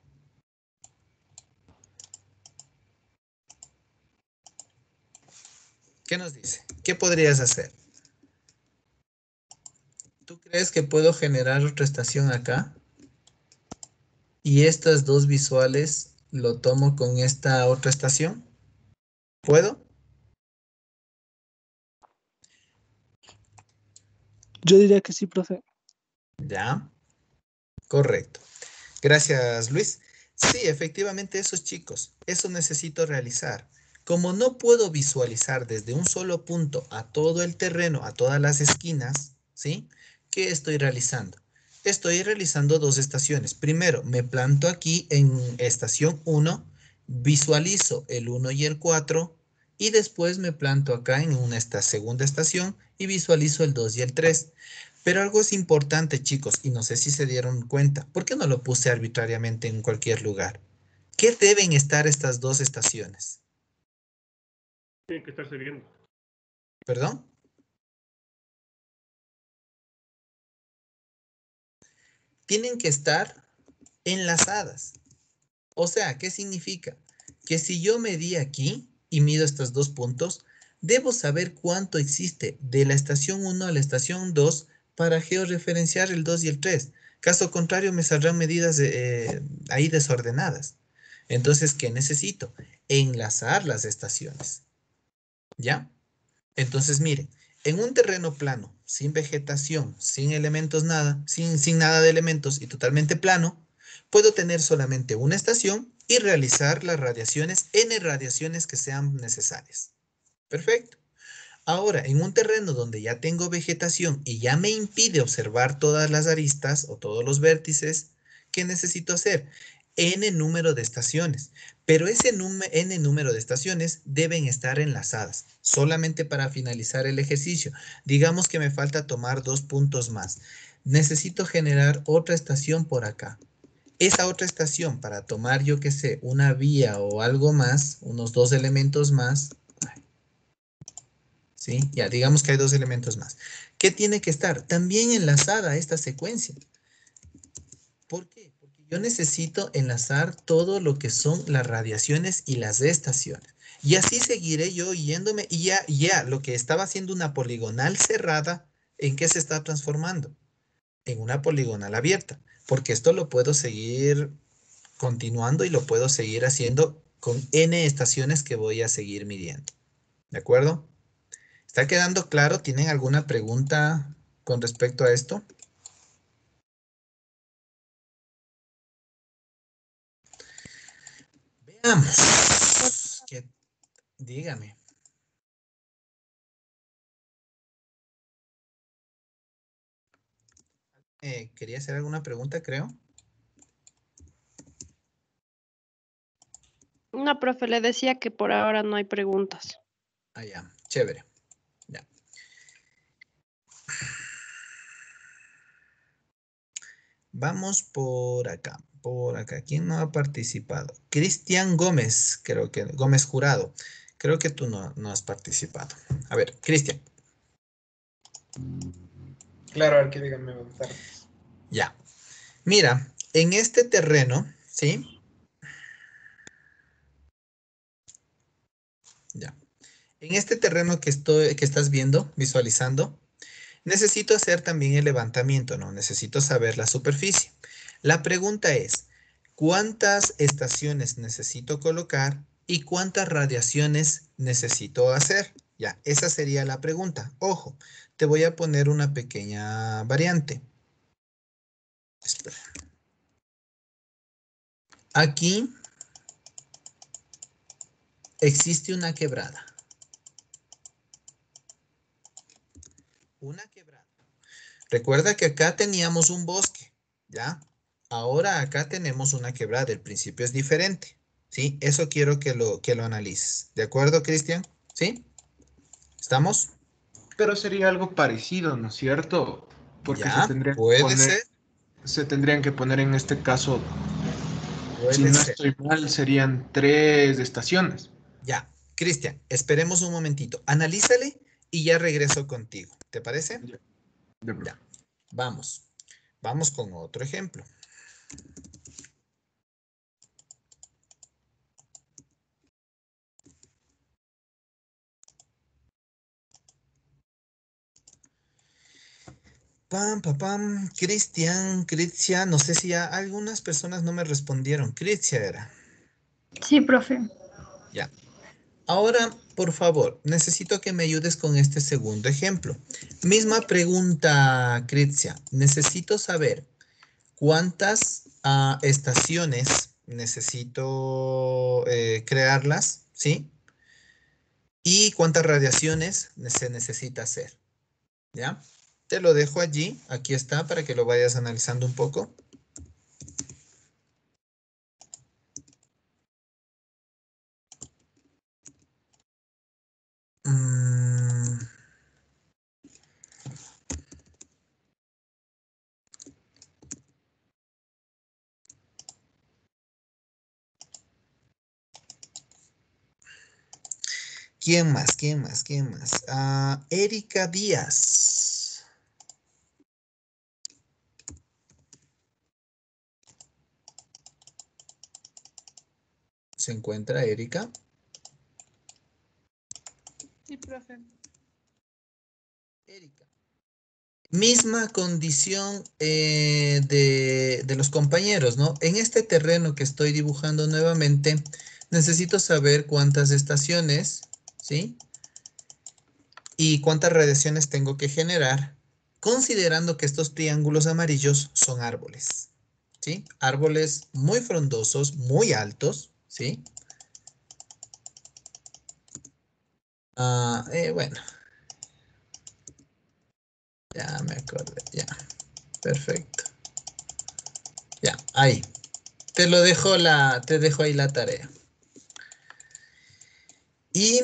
¿Qué nos dice? ¿Qué podrías hacer? ¿Tú crees que puedo generar otra estación acá? Y estas dos visuales lo tomo con esta otra estación. ¿Puedo? Yo diría que sí, profe. Ya. Correcto. Gracias, Luis. Sí, efectivamente, esos chicos, eso necesito realizar. Como no puedo visualizar desde un solo punto a todo el terreno, a todas las esquinas, ¿sí? ¿Qué estoy realizando? Estoy realizando dos estaciones. Primero, me planto aquí en estación 1, visualizo el 1 y el 4, y después me planto acá en esta segunda estación y visualizo el 2 y el 3. Pero algo es importante, chicos, y no sé si se dieron cuenta. ¿Por qué no lo puse arbitrariamente en cualquier lugar? ¿Qué deben estar estas dos estaciones? Tienen que estarse viendo. ¿Perdón? Tienen que estar enlazadas. O sea, ¿qué significa? Que si yo medí aquí y mido estos dos puntos, debo saber cuánto existe de la estación 1 a la estación 2 para georreferenciar el 2 y el 3. Caso contrario, me saldrán medidas ahí desordenadas. Entonces, ¿qué necesito? Enlazar las estaciones. ¿Ya? Entonces, miren, en un terreno plano, sin vegetación, sin elementos nada, sin nada de elementos y totalmente plano, puedo tener solamente una estación y realizar las radiaciones, n radiaciones que sean necesarias. Perfecto. Ahora, en un terreno donde ya tengo vegetación y ya me impide observar todas las aristas o todos los vértices, ¿qué necesito hacer? N número de estaciones, pero ese N número de estaciones deben estar enlazadas, solamente para finalizar el ejercicio. Digamos que me falta tomar 2 puntos más. Necesito generar otra estación por acá. Esa otra estación para tomar, yo qué sé, una vía o algo más, unos 2 elementos más. ¿Sí? Ya, digamos que hay 2 elementos más. ¿Qué tiene que estar? También enlazada a esta secuencia. ¿Por qué? Porque yo necesito enlazar todo lo que son las radiaciones y las estaciones. Y así seguiré yo yéndome y ya lo que estaba haciendo una poligonal cerrada, ¿en qué se está transformando? En una poligonal abierta. Porque esto lo puedo seguir continuando y lo puedo seguir haciendo con n estaciones que voy a seguir midiendo. ¿De acuerdo? ¿Está quedando claro? ¿Tienen alguna pregunta con respecto a esto? Veamos. Dígame. ¿Quería hacer alguna pregunta, creo? No, profe, le decía que por ahora no hay preguntas. Ah, ya. Chévere. Ya. Vamos por acá. Por acá. ¿Quién no ha participado? Cristian Gómez, creo que. Gómez Jurado. Creo que tú no has participado. A ver, Cristian. Claro, a ver, que díganme, buenas tardes. Ya. Mira, en este terreno, ¿sí? Ya. En este terreno que estás viendo, visualizando, necesito hacer también el levantamiento, ¿no? Necesito saber la superficie. La pregunta es, ¿cuántas estaciones necesito colocar y cuántas radiaciones necesito hacer? Ya, esa sería la pregunta. Ojo, te voy a poner una pequeña variante. Espera. Aquí existe una quebrada. Una quebrada. Recuerda que acá teníamos un bosque, ¿ya? Ahora acá tenemos una quebrada. El principio es diferente, ¿sí? Eso quiero que lo analices. ¿De acuerdo, Cristian? ¿Sí? ¿Estamos? Pero sería algo parecido, ¿no es cierto? Porque Ya, puede ser. se tendrían que poner en este caso, si Puede no ser. estoy mal, serían 3 estaciones. Ya, Cristian, esperemos un momentito. Analízale y ya regreso contigo. ¿Te parece? Ya. Ya. Vamos. Vamos con otro ejemplo. Pam, pam, pam. Cristian, no sé si ya algunas personas no me respondieron. Cristian era. Sí, profe. Ya. Ahora, por favor, necesito que me ayudes con este segundo ejemplo. Misma pregunta, Cristian. Necesito saber cuántas estaciones necesito crearlas, ¿sí? Y cuántas radiaciones se necesita hacer, ¿ya? Te lo dejo allí, aquí está, para que lo vayas analizando un poco. ¿Quién más? ¿Quién más? ¿Quién más? Erika Díaz. ¿Se encuentra Erika? Sí, profe. Erika. Misma condición de los compañeros, ¿no? En este terreno que estoy dibujando nuevamente, necesito saber cuántas estaciones, ¿sí? Y cuántas radiaciones tengo que generar, considerando que estos triángulos amarillos son árboles, ¿sí? Árboles muy frondosos, muy altos, ¿sí? Bueno, ya me acordé, ya. Perfecto. Ya, ahí. Te dejo ahí la tarea. Y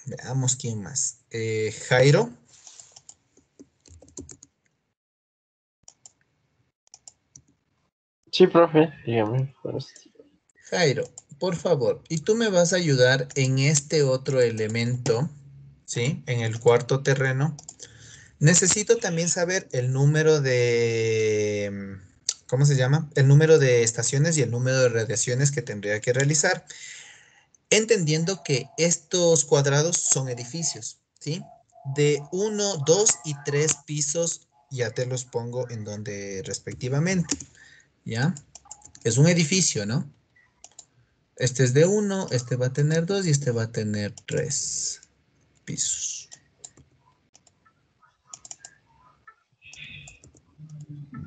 veamos quién más. Jairo. Sí, profe, dígame. Jairo, por favor, y tú me vas a ayudar en este otro elemento, ¿sí? En el cuarto terreno. Necesito también saber el número de, ¿cómo se llama? El número de estaciones y el número de radiaciones que tendría que realizar, entendiendo que estos cuadrados son edificios, ¿sí? De 1, 2 y 3 pisos, ya te los pongo en donde respectivamente, ¿ya? Es un edificio, ¿no? Este es de 1, este va a tener 2 y este va a tener 3 pisos.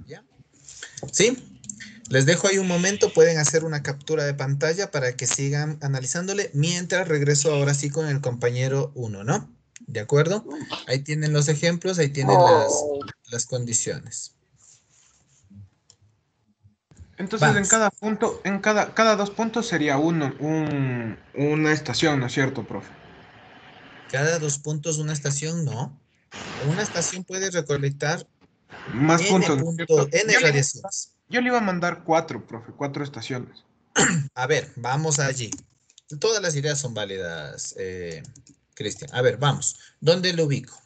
¿Ya? ¿Sí? Les dejo ahí un momento, pueden hacer una captura de pantalla para que sigan analizándole, mientras regreso ahora sí con el compañero 1, ¿no? ¿De acuerdo? Ahí tienen los ejemplos, ahí tienen las condiciones. Entonces, Vamos. en cada punto, cada 2 puntos sería una estación, ¿no es cierto, profe? Cada 2 puntos una estación, no. Una estación puede recolectar Más puntos, ¿no es cierto? N radiaciones. Yo le iba a mandar 4, profe, 4 estaciones. A ver, vamos allí. Todas las ideas son válidas, Cristian. A ver, vamos. ¿Dónde lo ubico?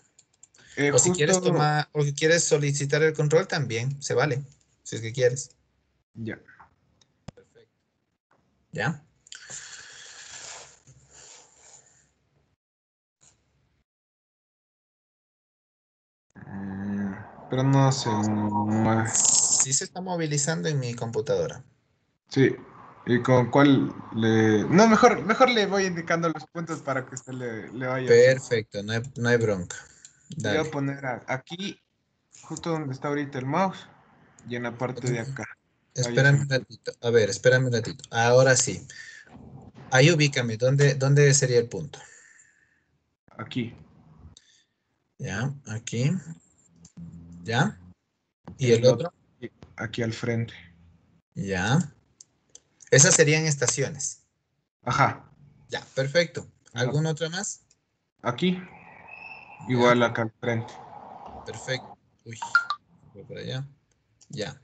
O si quieres Justo. tomar, o si quieres solicitar el control también, se vale. Si es que quieres. Ya. ¿Ya? Pero no se mueve. Sí se está movilizando en mi computadora. Sí. ¿Y con cuál le...? No, mejor le voy indicando los puntos para que usted le vaya haciendo. Perfecto, no hay bronca. Le voy a Dale. poner aquí, justo donde está ahorita el mouse, y en la parte de acá. Espérame un ratito. A ver, espérame un ratito. Ahora sí. Ahí ubícame. ¿Dónde sería el punto? Aquí. Ya, aquí. ¿Ya? ¿Y el El otro, otro? aquí al frente. Ya. Esas serían estaciones. Ajá. Ya, perfecto. Ajá. ¿Alguna otra más? Aquí, Ya, igual acá al frente. perfecto. Uy, voy por allá. Ya.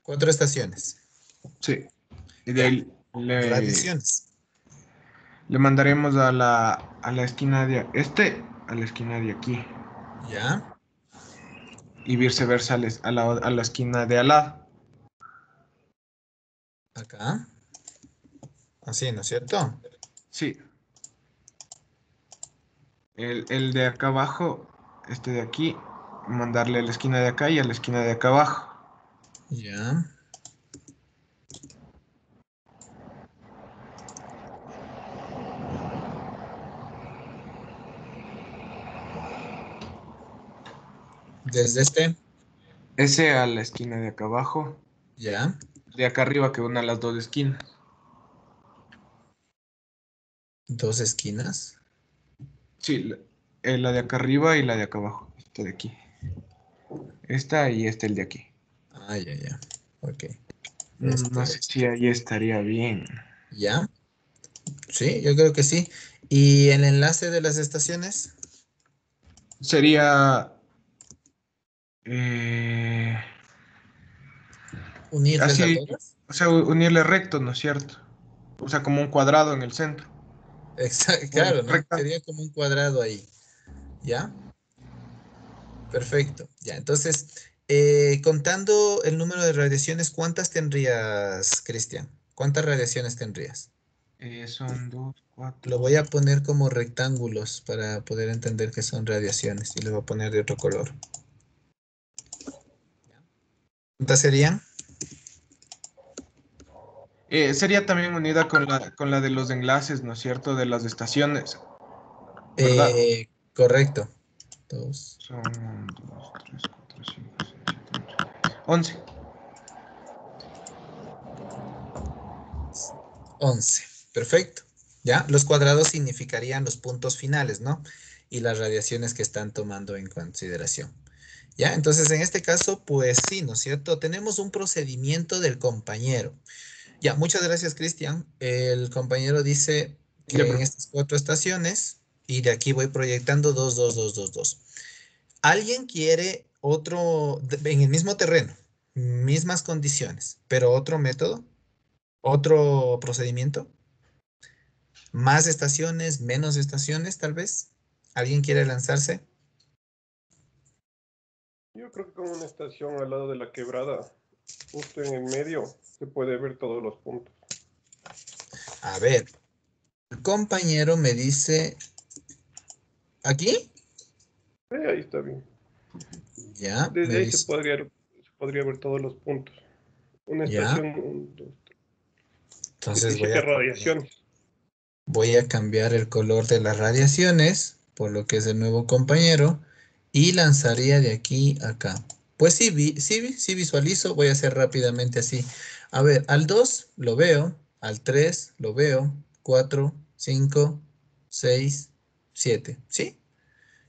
4 estaciones. Sí. Y de Ya. ahí le... Radiaciones. le mandaremos a la esquina de a la esquina de aquí. ¿Ya? Y viceversa a la esquina de al lado. Acá. Así, ¿no es cierto? Sí. El de acá abajo, este de aquí, mandarle a la esquina de acá y a la esquina de acá abajo. Ya. Desde este. Ese a la esquina de acá abajo. Ya. De acá arriba que una a las dos esquinas. Dos esquinas. Sí, la de acá arriba y la de acá abajo. Esta de aquí. Esta y el de aquí. Ah, ya. Ok. No sé si ahí estaría bien. ¿Ya? Sí, yo creo que sí. ¿Y el enlace de las estaciones? Sería... ¿Unirles a así, todas? o sea, unirle recto, ¿no es cierto? O sea, como un cuadrado en el centro. Exacto, Bueno, claro, ¿no? recta. Sería como un cuadrado ahí. ¿Ya? Perfecto. Ya, entonces, contando el número de radiaciones, ¿cuántas tendrías, Cristian? ¿Cuántas radiaciones tendrías? Son 2, Lo 4. voy a poner como rectángulos para poder entender que son radiaciones y lo voy a poner de otro color. ¿Cuántas serían? Sería también unida con la de los enlaces, ¿no es cierto? De las estaciones, ¿verdad? Correcto. 2. Son 2, 3, 4, 5, 6, 7, 8, 11. 11. Perfecto. ¿Ya? Los cuadrados significarían los puntos finales, ¿no? Y las radiaciones que están tomando en consideración. ¿Ya? Entonces, en este caso, pues sí, ¿no es cierto? Tenemos un procedimiento del compañero. Ya, muchas gracias, Cristian. El compañero dice Ya, que en profe. estas 4 estaciones, y de aquí voy proyectando 2, 2, 2, 2, 2. ¿Alguien quiere otro, en el mismo terreno, mismas condiciones, pero otro método, otro procedimiento? ¿Más estaciones, menos estaciones, tal vez? ¿Alguien quiere lanzarse? Yo creo que con una estación al lado de la quebrada, justo en el medio, se puede ver todos los puntos. A ver, el compañero me dice, ¿aquí? Ahí está bien. Ya, me Desde ahí dice, se podría ver todos los puntos. Una ya. estación, 1, 2, 3, Entonces 17 radiaciones. voy a cambiar el color de las radiaciones, por lo que es el nuevo compañero, y lanzaría de aquí a acá. Pues sí, sí visualizo, voy a hacer rápidamente así. A ver, al 2 lo veo, al 3 lo veo, 4, 5, 6, 7, ¿sí?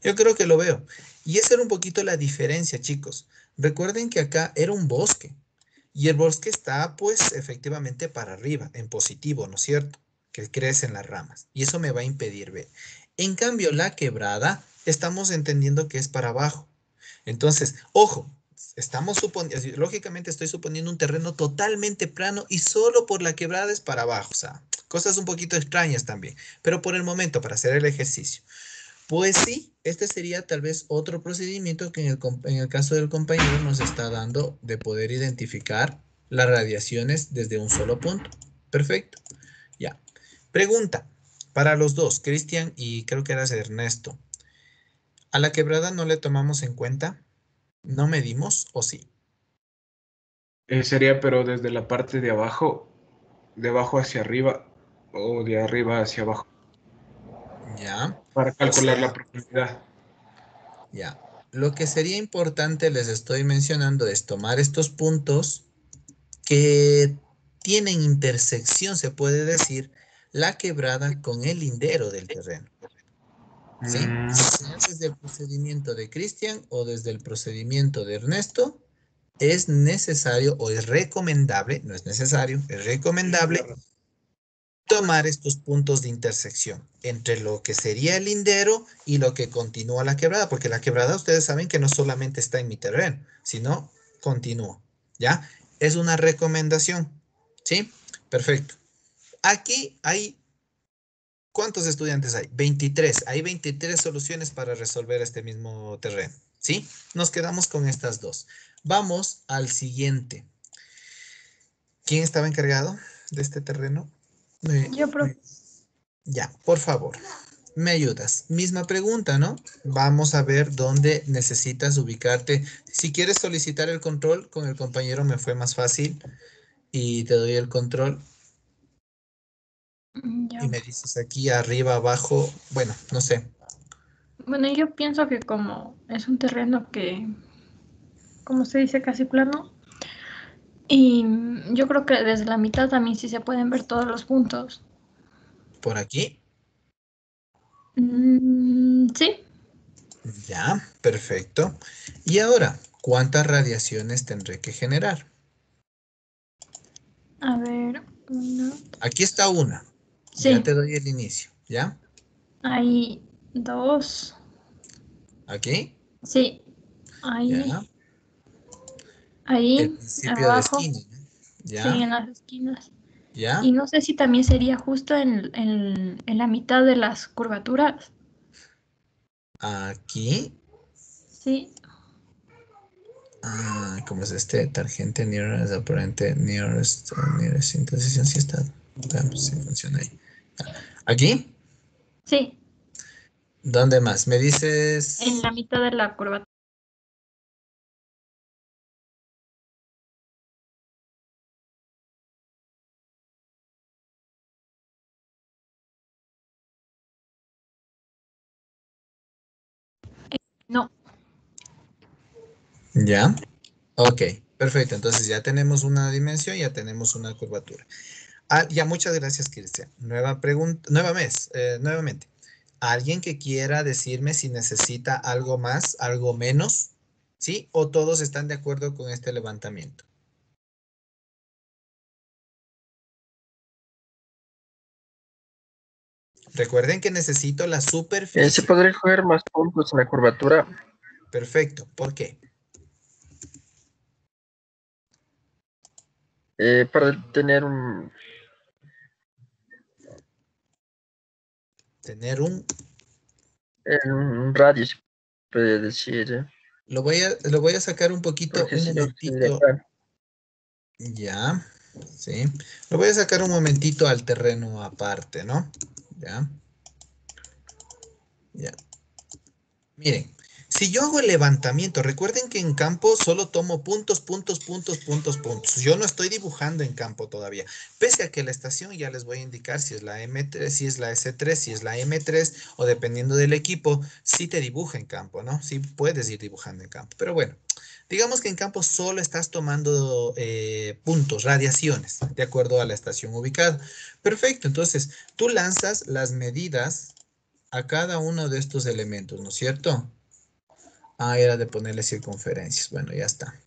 Yo creo que lo veo. Y esa era un poquito la diferencia, chicos. Recuerden que acá era un bosque. Y el bosque está, pues, efectivamente para arriba, en positivo, ¿no es cierto? Que crecen las ramas. Y eso me va a impedir ver. En cambio, la quebrada, estamos entendiendo que es para abajo. Entonces, ojo, estamos suponiendo, lógicamente estoy suponiendo un terreno totalmente plano y solo por la quebrada es para abajo. O sea, cosas un poquito extrañas también. Pero por el momento, para hacer el ejercicio. Pues sí, este sería tal vez otro procedimiento que en el caso del compañero nos está dando de poder identificar las radiaciones desde un solo punto. Perfecto. Ya. Pregunta para los dos, Cristian y creo que eras Ernesto. ¿A la quebrada no le tomamos en cuenta? ¿No medimos o sí? Sería, pero desde la parte de abajo hacia arriba o de arriba hacia abajo, Ya. para O calcular la sea, profundidad. ya. Lo que sería importante, les estoy mencionando, es tomar estos puntos que tienen intersección, se puede decir, la quebrada con el lindero del terreno. ¿Sí? Sea desde el procedimiento de Cristian o desde el procedimiento de Ernesto, es necesario o es recomendable, no es necesario, es recomendable tomar estos puntos de intersección entre lo que sería el lindero y lo que continúa la quebrada, porque la quebrada ustedes saben que no solamente está en mi terreno, sino continúa, ¿ya? Es una recomendación, ¿sí? Perfecto. Aquí hay ¿Cuántos estudiantes hay? 23. Hay 23 soluciones para resolver este mismo terreno. ¿Sí? Nos quedamos con estas dos. Vamos al siguiente. ¿Quién estaba encargado de este terreno? Yo, profe. Ya, por favor. Me ayudas. Misma pregunta, ¿no? Vamos a ver dónde necesitas ubicarte. Si quieres solicitar el control, con el compañero me fue más fácil. Y te doy el control. Ya. Y me dices aquí, arriba, abajo. Bueno, no sé. Bueno, yo pienso que como es un terreno que, como se dice, casi plano, y yo creo que desde la mitad también sí se pueden ver todos los puntos. ¿Por aquí? Sí. Ya, perfecto. Y ahora, ¿cuántas radiaciones tendré que generar? A ver, una. Aquí está una. Sí. Ya te doy el inicio, ¿ya? Hay 2. ¿Aquí? Sí. Ahí. Ya. Ahí. El principio de Abajo. esquina, ¿no? Ya. Sí, en las esquinas. ¿Ya? Y no sé si también sería justo en la mitad de las curvaturas. Aquí. Sí. ¿Cómo es este? Tangente nearest, aparente nearest intersección. Sí está. Pues sí funciona ahí. ¿Aquí? Sí. ¿Dónde más? Me dices. En la mitad de la curvatura. No. ¿Ya? Ok, perfecto. Entonces ya tenemos una dimensión, ya tenemos una curvatura. Ya, muchas gracias, Cristian. Nueva pregunta, nuevamente. ¿Alguien que quiera decirme si necesita algo más, algo menos? ¿Sí? ¿O todos están de acuerdo con este levantamiento? Recuerden que necesito la superficie. ¿Se podría coger más puntos en la curvatura? Perfecto. ¿Por qué? Para tener un... Tener un radio, se puede decir. Lo voy a sacar un poquito, Porque un si no, momentito. Ya, sí. Lo voy a sacar un momentito al terreno aparte, ¿no? Ya. Ya. Miren, si yo hago el levantamiento, recuerden que en campo solo tomo puntos, puntos, puntos, puntos, puntos. Yo no estoy dibujando en campo todavía. Pese a que la estación ya les voy a indicar si es la M3, si es la S3, si es la M3, o dependiendo del equipo, sí te dibuja en campo, ¿no? Sí puedes ir dibujando en campo. Pero bueno, digamos que en campo solo estás tomando puntos, radiaciones, de acuerdo a la estación ubicada. Perfecto, entonces tú lanzas las medidas a cada uno de estos elementos, ¿no es cierto? Era de ponerle circunferencias. Bueno, ya está.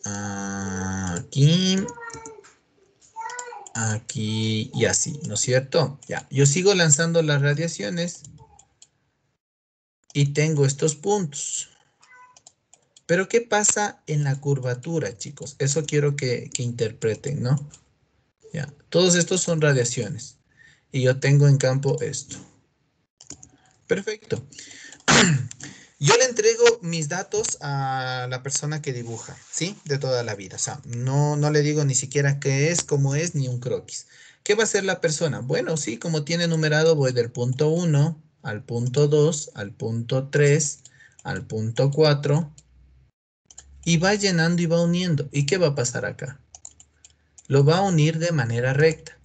Aquí. Aquí y así, ¿no es cierto? Ya, yo sigo lanzando las radiaciones y tengo estos puntos. Pero ¿qué pasa en la curvatura, chicos? Eso quiero que interpreten, ¿no? Ya, todos estos son radiaciones. Y yo tengo en campo esto. Perfecto. Yo le entrego mis datos a la persona que dibuja, ¿sí? De toda la vida. O sea, no le digo ni siquiera qué es, cómo es, ni un croquis. ¿Qué va a hacer la persona? Bueno, sí, como tiene numerado, voy del punto 1 al punto 2, al punto 3, al punto 4, y va llenando y va uniendo. ¿Y qué va a pasar acá? Lo va a unir de manera recta.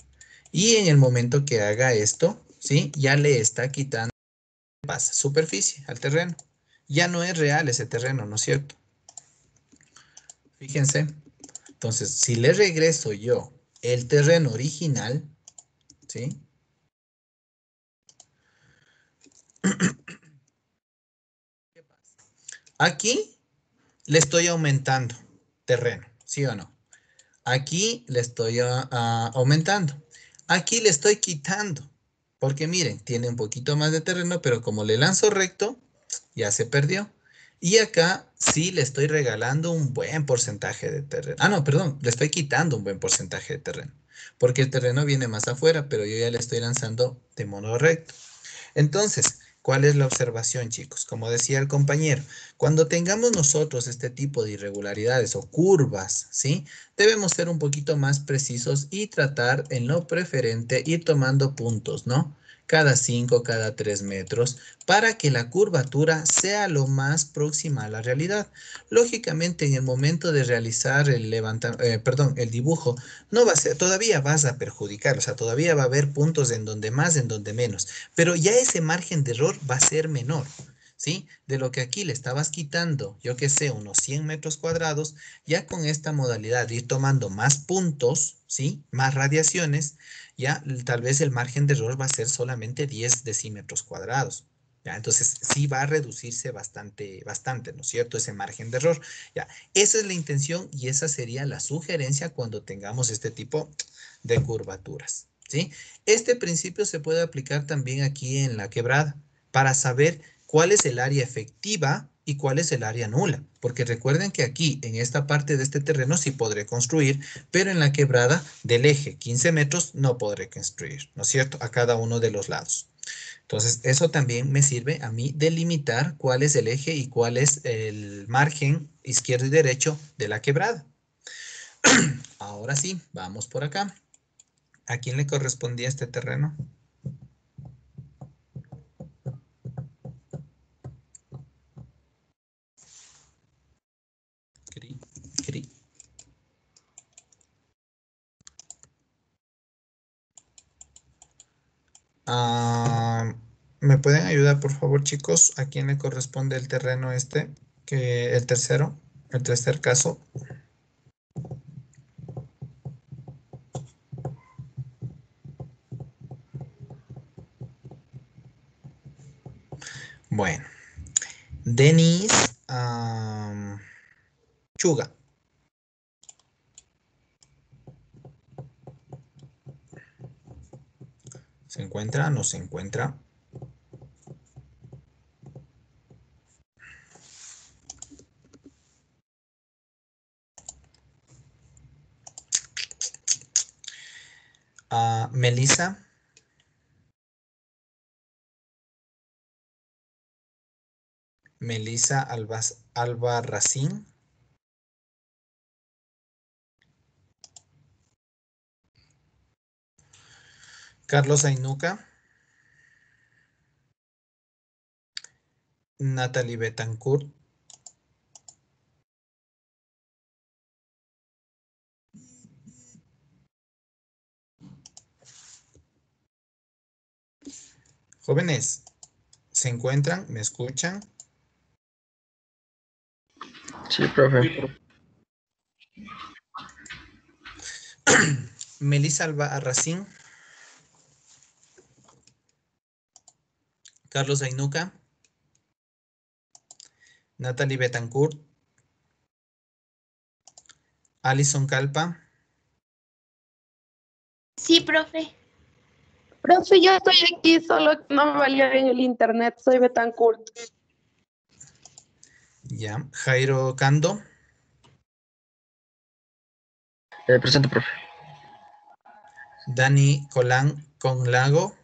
Y en el momento que haga esto, ¿sí? Ya le está quitando, pasa superficie al terreno. Ya no es real ese terreno, ¿no es cierto? Fíjense. Entonces, si le regreso yo el terreno original, ¿sí? Aquí le estoy aumentando terreno, ¿sí o no? Aquí le estoy aumentando. Aquí le estoy quitando. Porque miren, tiene un poquito más de terreno, pero como le lanzo recto, ya se perdió. Y acá sí le estoy regalando un buen porcentaje de terreno. No, perdón, le estoy quitando un buen porcentaje de terreno. porque el terreno viene más afuera, pero yo ya le estoy lanzando de modo recto. Entonces, ¿cuál es la observación, chicos? Como decía el compañero, cuando tengamos nosotros este tipo de irregularidades o curvas, ¿sí? Debemos ser un poquito más precisos y tratar en lo preferente ir tomando puntos, ¿no? Cada 5, cada 3 metros, para que la curvatura sea lo más próxima a la realidad. Lógicamente, en el momento de realizar el dibujo, no va a ser, todavía vas a perjudicar, o sea, todavía va a haber puntos en donde más, en donde menos, pero ya ese margen de error va a ser menor, ¿sí? De lo que aquí le estabas quitando, yo que sé, unos 100 metros cuadrados, ya con esta modalidad de ir tomando más puntos, ¿sí? Más radiaciones, ya tal vez el margen de error va a ser solamente 10 decímetros cuadrados. ¿Ya? Entonces, sí va a reducirse bastante, ¿no es cierto? Ese margen de error. ¿Ya? Esa es la intención y esa sería la sugerencia cuando tengamos este tipo de curvaturas, ¿sí? Este principio se puede aplicar también aquí en la quebrada para saber cuál es el área efectiva y cuál es el área nula. Porque recuerden que aquí, en esta parte de este terreno, sí podré construir, pero en la quebrada del eje 15 metros no podré construir, ¿no es cierto? A cada uno de los lados. Entonces, eso también me sirve a mí delimitar cuál es el eje y cuál es el margen izquierdo y derecho de la quebrada. Ahora sí, vamos por acá. ¿A quién le correspondía este terreno? Cri, cri. ¿Me pueden ayudar, por favor, chicos? ¿A quién le corresponde el terreno este? El tercer caso. Bueno. Denis Chuga. ¿Se encuentra? ¿No se encuentra? Melissa. Melissa Albarracín. Carlos Ainuca. Natalie Betancourt. Jóvenes, ¿se encuentran? ¿Me escuchan? Sí, profe. Melissa Albarracín. Carlos Ainuca. Natalie Betancourt. Alison Calpa. Sí, profe. Profe, yo estoy aquí, solo que no me valía bien el internet, soy Betancourt. Ya. Jairo Cando. Presente, profe. Dani Colán Conlago.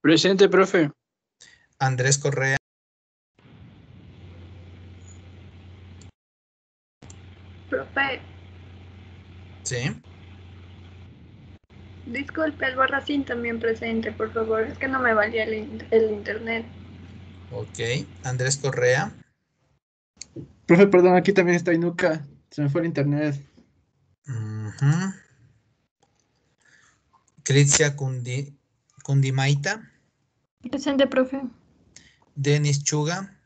Presente, profe. Andrés Correa. Profe, Sí. disculpe, el Barracín también presente, por favor. Es que no me valía el internet. Ok. Andrés Correa. Profe, perdón, aquí también está Inuka. Se me fue el internet. Critia Kundimaita. Presente, profe. Denis Chuga.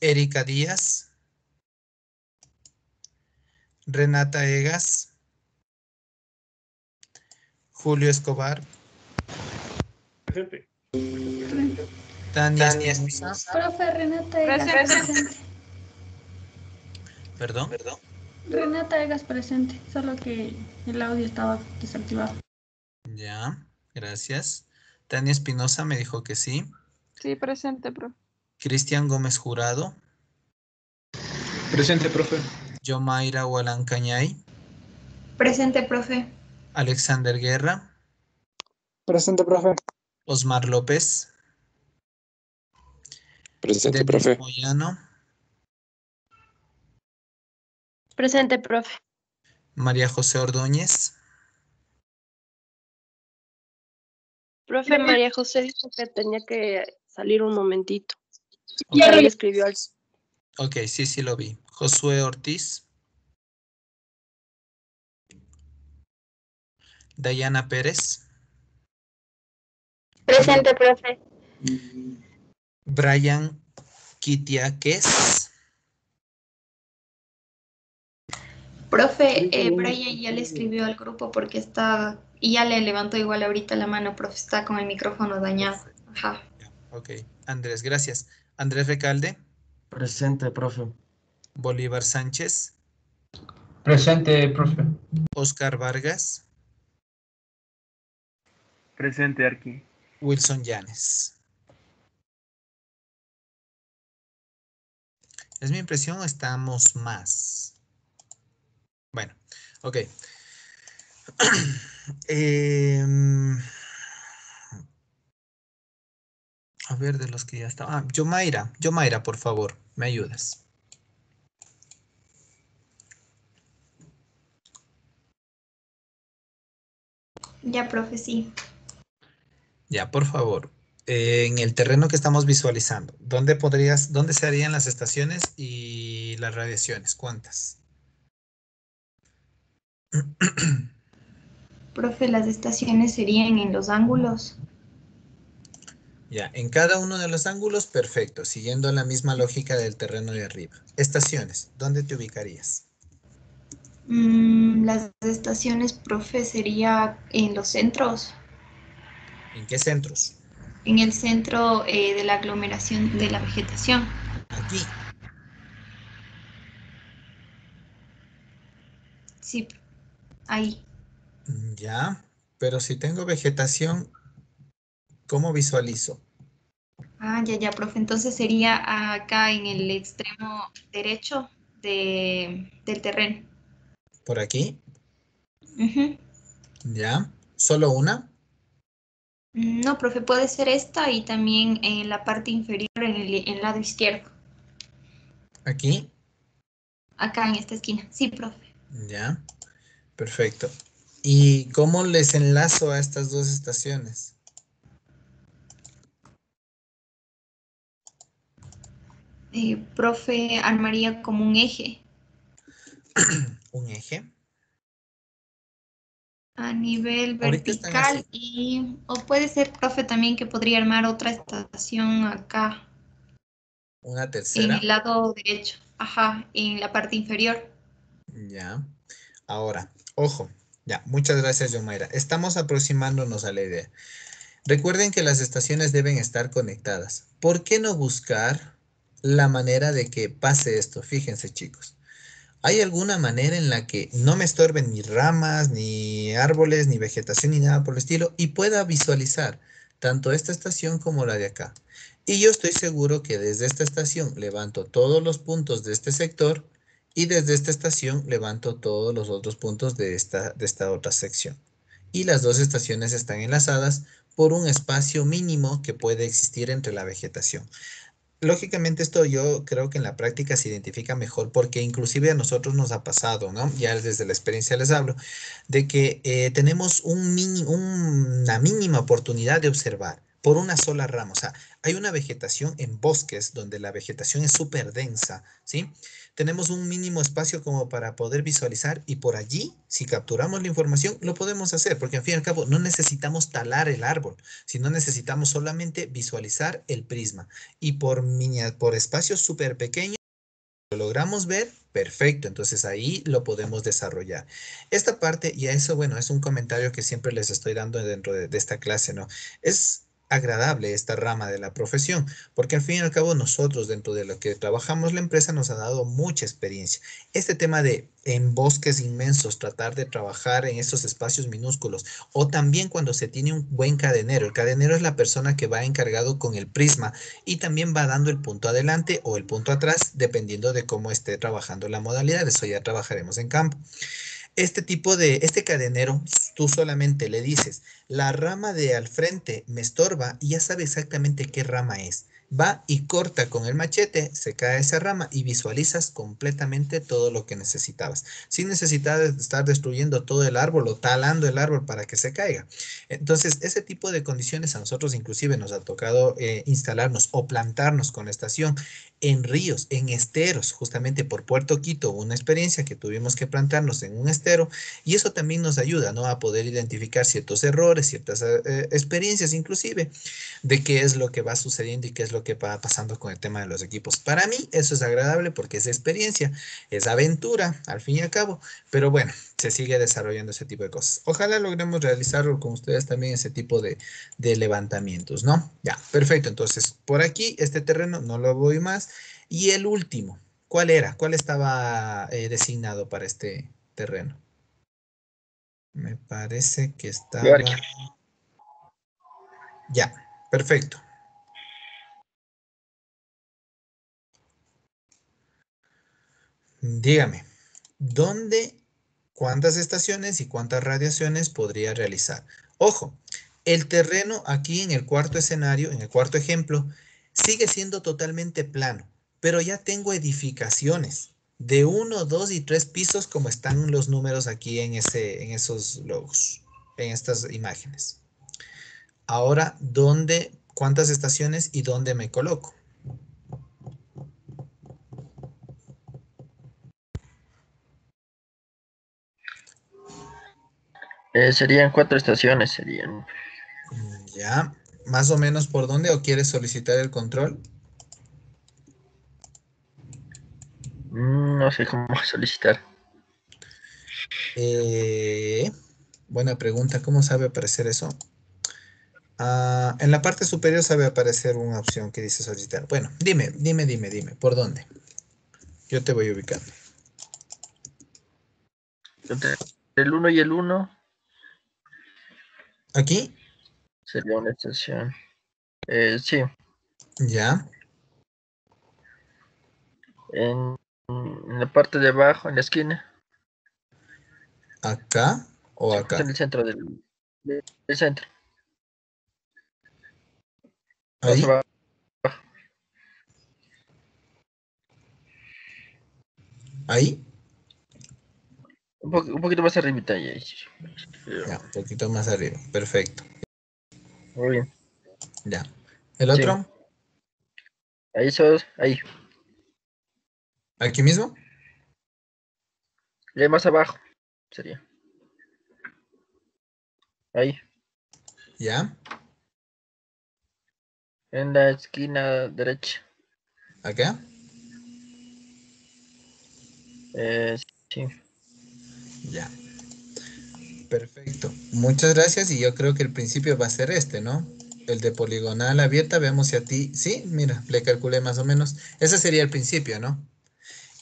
Erika Díaz. Renata Egas. Julio Escobar. Presente. Tania Espinosa. Profe, Renata Egas presente. Perdón. Renata Egas presente, solo que el audio estaba desactivado. Ya, gracias. Tania Espinosa me dijo que sí. Sí, presente, profe. Cristian Gómez Jurado. Presente, profe. Yomaira Hualancañay. Presente, profe. Alexander Guerra. Presente, profe. Osmar López. Presente, Denis profe. Moyano. Presente, profe. María José Ordóñez. Profe, María José dijo que tenía que salir un momentito. Ok. Ya le escribió al... Ok, sí lo vi. Josué Ortiz. Dayana Pérez. Presente, profe. Brian Quitiaques. Profe, Brian ya le escribió al grupo porque está, y ya le levantó igual ahorita la mano, profe, está con el micrófono dañado. Ajá. Ok, Andrés, gracias. Andrés Recalde. Presente, profe. Bolívar Sánchez. Presente, profe. Oscar Vargas. Presente, Arqui. Wilson Llanes. ¿Es mi impresión o estamos más? Bueno, ok. A ver, de los que ya estaban. Ah, Yomaira, por favor, ¿me ayudas? Ya, profe, sí. Ya, por favor. En el terreno que estamos visualizando, ¿dónde se harían las estaciones y las radiaciones? ¿Cuántas? Profe, las estaciones serían en los ángulos. Ya, en cada uno de los ángulos, perfecto, siguiendo la misma lógica del terreno de arriba. Estaciones, ¿dónde te ubicarías? Las estaciones, profe, sería en los centros. ¿En qué centros? En el centro de la aglomeración de la vegetación. Aquí. Sí, ahí. Ya, pero si tengo vegetación, ¿cómo visualizo? Ah, ya, profe. Entonces sería acá en el extremo derecho del terreno. ¿Por aquí? Ujú. Ya, ¿solo una? No, profe, puede ser esta y también en la parte inferior, en el lado izquierdo. ¿Aquí? Acá en esta esquina. Sí, profe. Ya, perfecto. ¿Y cómo les enlazo a estas dos estaciones? Profe, armaría como un eje. ¿Un eje? A nivel Ahorita están vertical así. o puede ser, profe, también que podría armar otra estación acá. ¿Una En tercera? el lado derecho. Ajá, en la parte inferior. Ya. Ahora, ojo. Ya, muchas gracias, Yomaira. Estamos aproximándonos a la idea. Recuerden que las estaciones deben estar conectadas. ¿Por qué no buscar la manera de que pase esto? Fíjense, chicos. ¿Hay alguna manera en la que no me estorben ni ramas, ni árboles, ni vegetación, ni nada por el estilo, y pueda visualizar tanto esta estación como la de acá? Y yo estoy seguro que desde esta estación levanto todos los puntos de este sector y desde esta estación levanto todos los otros puntos de esta otra sección. Y las dos estaciones están enlazadas por un espacio mínimo que puede existir entre la vegetación. Lógicamente esto yo creo que en la práctica se identifica mejor porque inclusive a nosotros nos ha pasado, ¿no? Ya desde la experiencia les hablo, de que tenemos una mínima oportunidad de observar por una sola rama. O sea, hay una vegetación en bosques donde la vegetación es súper densa, ¿sí? Tenemos un mínimo espacio como para poder visualizar y por allí, si capturamos la información, lo podemos hacer, porque al fin y al cabo no necesitamos talar el árbol, sino necesitamos solamente visualizar el prisma. Y por espacios súper pequeños, lo logramos ver, perfecto, entonces ahí lo podemos desarrollar. Esta parte, y a eso, bueno, es un comentario que siempre les estoy dando dentro de esta clase, ¿no? Es agradable esta rama de la profesión, porque al fin y al cabo nosotros dentro de lo que trabajamos la empresa nos ha dado mucha experiencia. Este tema de en bosques inmensos tratar de trabajar en esos espacios minúsculos o también cuando se tiene un buen cadenero. El cadenero es la persona que va encargado con el prisma y también va dando el punto adelante o el punto atrás dependiendo de cómo esté trabajando la modalidad. Eso ya trabajaremos en campo. Este cadenero, tú solamente le dices, la rama de al frente me estorba y ya sabe exactamente qué rama es. Va y corta con el machete, se cae esa rama y visualizas completamente todo lo que necesitabas. Sin necesidad de estar destruyendo todo el árbol o talando el árbol para que se caiga. Entonces, ese tipo de condiciones a nosotros inclusive nos ha tocado instalarnos o plantarnos con la estación en ríos, en esteros, justamente por Puerto Quito, una experiencia que tuvimos que plantarnos en un estero y eso también nos ayuda, ¿no? A poder identificar ciertos errores, ciertas experiencias inclusive de qué es lo que va sucediendo y qué es lo que va pasando con el tema de los equipos. Para mí eso es agradable porque es experiencia, es aventura al fin y al cabo, pero bueno, se sigue desarrollando ese tipo de cosas. Ojalá logremos realizarlo con ustedes también ese tipo de levantamientos, ¿no? Ya, perfecto. Entonces, por aquí este terreno no lo voy más. Y el último, ¿cuál era? ¿Cuál estaba designado para este terreno? Me parece que estaba... Ya, perfecto. Dígame, ¿dónde, cuántas estaciones y cuántas radiaciones podría realizar? Ojo, el terreno aquí en el cuarto escenario, en el cuarto ejemplo, sigue siendo totalmente plano, pero ya tengo edificaciones de 1, 2 y 3 pisos como están los números aquí en esos logos, en estas imágenes. Ahora, cuántas estaciones y dónde me coloco? Serían 4 estaciones, serían. Ya, más o menos por dónde o quieres solicitar el control? No sé cómo solicitar. Buena pregunta, ¿cómo sabe aparecer eso? En la parte superior sabe aparecer una opción que dice solicitar. Bueno, dime, ¿por dónde? Yo te voy ubicando. Entre el 1 y el 1. ¿Aquí? Sería una estación. Sí. Ya. En la parte de abajo, en la esquina. ¿Acá o acá? En el centro del centro. ¿Ahí? ¿Ahí? Un poquito más arribita. Ya, un poquito más arriba. Perfecto. Muy bien. Ya. ¿El otro? Sí. Ahí sos, ahí. ¿Aquí mismo? Más abajo sería. Ahí. ¿Ya? En la esquina derecha. ¿Acá? Sí. Ya. Perfecto. Muchas gracias y yo creo que el principio va a ser este, ¿no? El de poligonal abierta, veamos si a ti... Sí, mira, le calculé más o menos. Ese sería el principio, ¿no?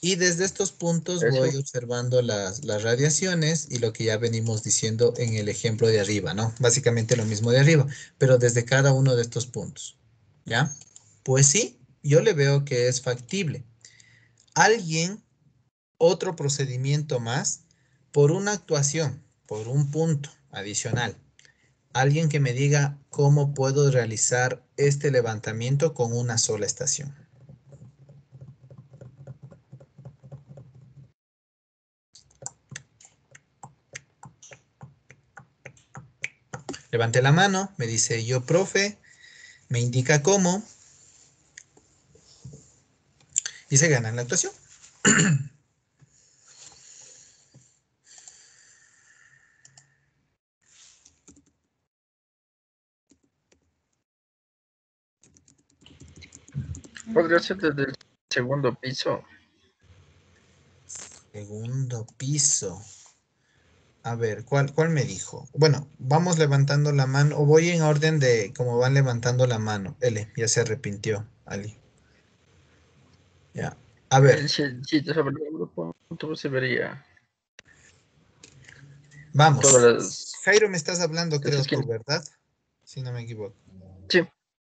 Y desde estos puntos voy observando las radiaciones y lo que ya venimos diciendo en el ejemplo de arriba, ¿no? Básicamente lo mismo de arriba, pero desde cada uno de estos puntos, ¿ya? Pues sí, yo le veo que es factible. Alguien, otro procedimiento más, por una actuación, por un punto adicional. Alguien que me diga cómo puedo realizar este levantamiento con una sola estación. Levante la mano, me dice yo, profe, me indica cómo y se gana en la actuación. Podría ser desde el segundo piso. Segundo piso. A ver, ¿cuál me dijo? Bueno, vamos levantando la mano, o voy en orden de cómo van levantando la mano. L, ya se arrepintió, Ali. Ya. A ver. Si te sobre el grupo, entonces se vería. Vamos. Todas Jairo, me estás hablando, creo esquinas. tú, ¿verdad? Si no me equivoco. Sí.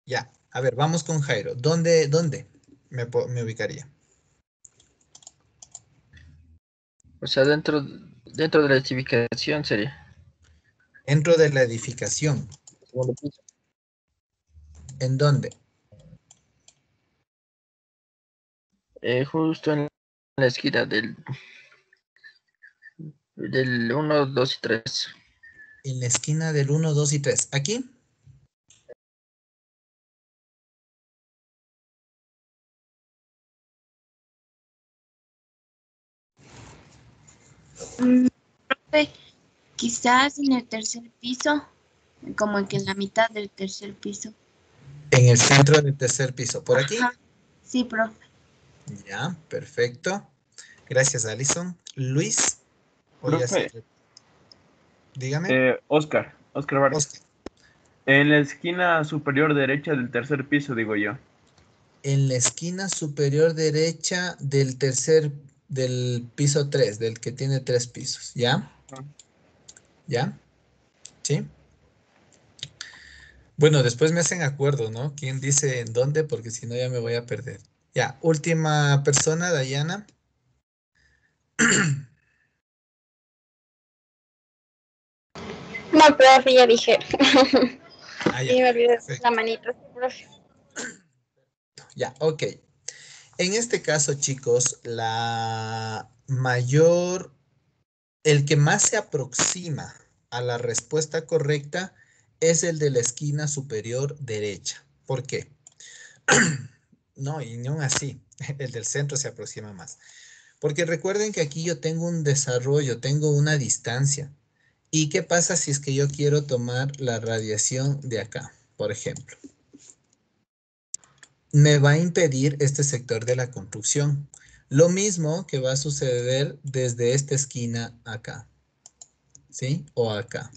Ya. A ver, vamos con Jairo. ¿Dónde me ubicaría? O sea, dentro de la edificación sería. Dentro de la edificación. Segundo piso. ¿En dónde? Justo en la esquina del 1, 2 y 3. En la esquina del 1, 2 y 3. ¿Aquí? Profe, quizás en el tercer piso, como que en la mitad del tercer piso. En el centro del tercer piso. ¿Por aquí? Ajá. Sí, profe. Ya, perfecto. Gracias, Alison. Luis. Profe. Dígame. Oscar Vargas. En la esquina superior derecha del tercer piso, digo yo. En la esquina superior derecha del piso 3, del que tiene 3 pisos. ¿Ya? ¿Ya? ¿Sí? Bueno, después me hacen acuerdo, ¿no? ¿Quién dice en dónde? Porque si no ya me voy a perder. Ya, última persona, Dayana. No, profe, ya dije. Ah, ya. Y me olvidé Perfecto. la manita, profe. Ya, ok. En este caso, chicos, el que más se aproxima a la respuesta correcta es el de la esquina superior derecha. ¿Por qué? No, y no así. El del centro se aproxima más. Porque recuerden que aquí yo tengo un desarrollo, tengo una distancia. ¿Y qué pasa si es que yo quiero tomar la radiación de acá, por ejemplo? Me va a impedir este sector de la construcción. Lo mismo que va a suceder desde esta esquina acá. ¿Sí? O acá.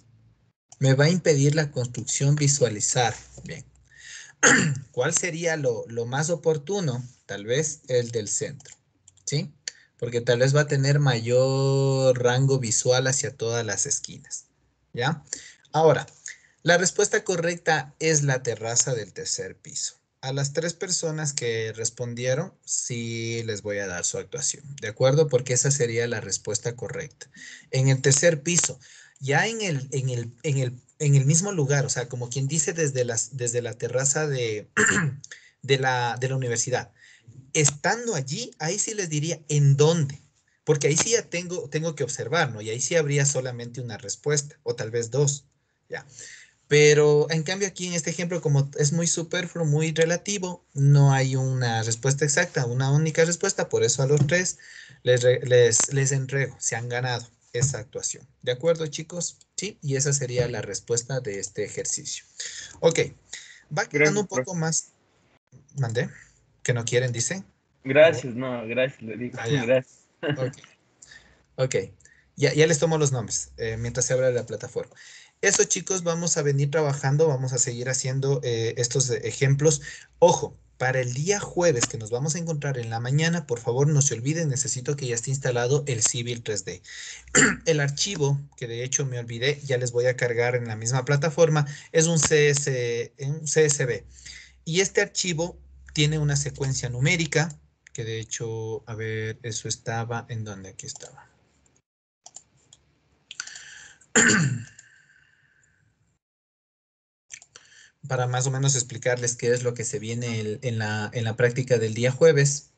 Me va a impedir la construcción visualizar. Bien. ¿Cuál sería lo más oportuno? Tal vez el del centro. ¿Sí? Porque tal vez va a tener mayor rango visual hacia todas las esquinas. ¿Ya? Ahora, la respuesta correcta es la terraza del tercer piso. A las 3 personas que respondieron, sí les voy a dar su actuación. ¿De acuerdo? Porque esa sería la respuesta correcta. En el tercer piso, ya en el mismo lugar, o sea, como quien dice desde la terraza de la universidad. Estando allí, ahí sí les diría en dónde. Porque ahí sí ya tengo que observar, ¿no? Y ahí sí habría solamente una respuesta, o tal vez 2, ¿ya? Pero en cambio aquí en este ejemplo, como es muy superfluo, muy relativo, no hay una respuesta exacta, una única respuesta, por eso a los 3 les entrego, se han ganado esa actuación. ¿De acuerdo, chicos? Sí, y esa sería la respuesta de este ejercicio. Ok, va quedando un poco más. ¿Mandé? ¿Que no quieren, dicen? Gracias, no, gracias, le digo. Ya. Gracias. Ok. Ya les tomo los nombres mientras se abre la plataforma. Eso, chicos, vamos a venir trabajando, vamos a seguir haciendo estos ejemplos. Ojo, para el día jueves que nos vamos a encontrar en la mañana, por favor, no se olviden, necesito que ya esté instalado el Civil 3D. El archivo, que de hecho me olvidé, ya les voy a cargar en la misma plataforma, es un CSV. Y este archivo tiene una secuencia numérica, que de hecho, a ver, eso estaba, ¿en dónde? Aquí estaba. Para más o menos explicarles qué es lo que se viene en la práctica del día jueves.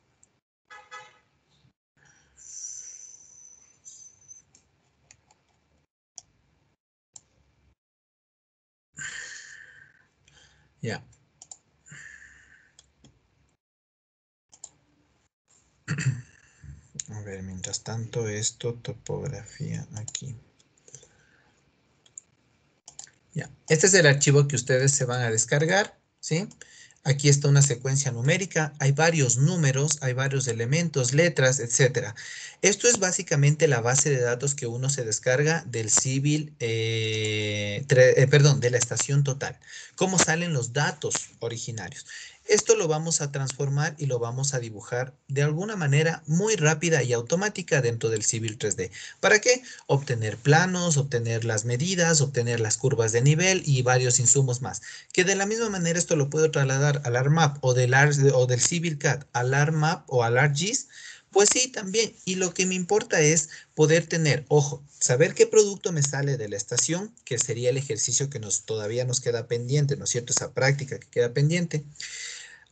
Ya. A ver, mientras tanto, esto, topografía aquí. Ya. Este es el archivo que ustedes se van a descargar, ¿sí? Aquí está una secuencia numérica, hay varios números, hay varios elementos, letras, etc. Esto es básicamente la base de datos que uno se descarga del Civil, de la estación total. ¿Cómo salen los datos originarios? Esto lo vamos a transformar y lo vamos a dibujar de alguna manera muy rápida y automática dentro del Civil 3D. ¿Para qué? Obtener planos, obtener las medidas, obtener las curvas de nivel y varios insumos más. Que de la misma manera esto lo puedo trasladar al ArcMap o del Civil CAD al ArcMap o al ArcGIS. Pues sí, también. Y lo que me importa es poder tener, ojo, saber qué producto me sale de la estación, que sería el ejercicio que todavía nos queda pendiente, ¿no es cierto? Esa práctica que queda pendiente.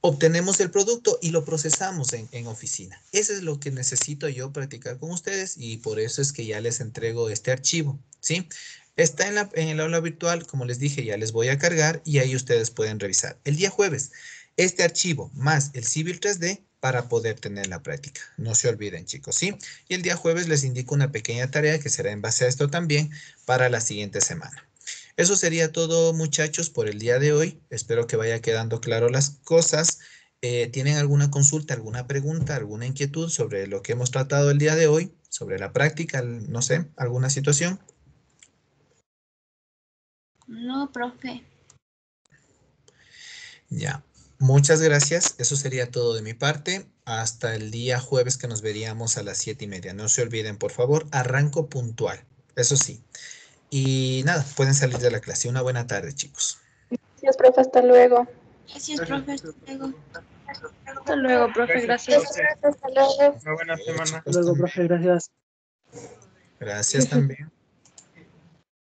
Obtenemos el producto y lo procesamos en oficina. Eso es lo que necesito yo practicar con ustedes y por eso es que ya les entrego este archivo, ¿sí? Está en el aula virtual, como les dije, ya les voy a cargar y ahí ustedes pueden revisar. El día jueves, este archivo más el Civil 3D para poder tener la práctica. No se olviden, chicos, ¿sí? Y el día jueves les indico una pequeña tarea que será en base a esto también para la siguiente semana. Eso sería todo, muchachos, por el día de hoy. Espero que vaya quedando claro las cosas. ¿Tienen alguna consulta, alguna pregunta, alguna inquietud sobre lo que hemos tratado el día de hoy? Sobre la práctica, no sé, alguna situación. No, profe. Ya. Muchas gracias. Eso sería todo de mi parte. Hasta el día jueves que nos veríamos a las 7:30. No se olviden, por favor, arranco puntual. Eso sí. Y nada, pueden salir de la clase. Una buena tarde, chicos. Gracias, profe, hasta luego. Gracias, profe, hasta luego. Hasta luego, profe, gracias. Hasta luego. Una buena semana. Hasta luego, profe, gracias. Gracias también.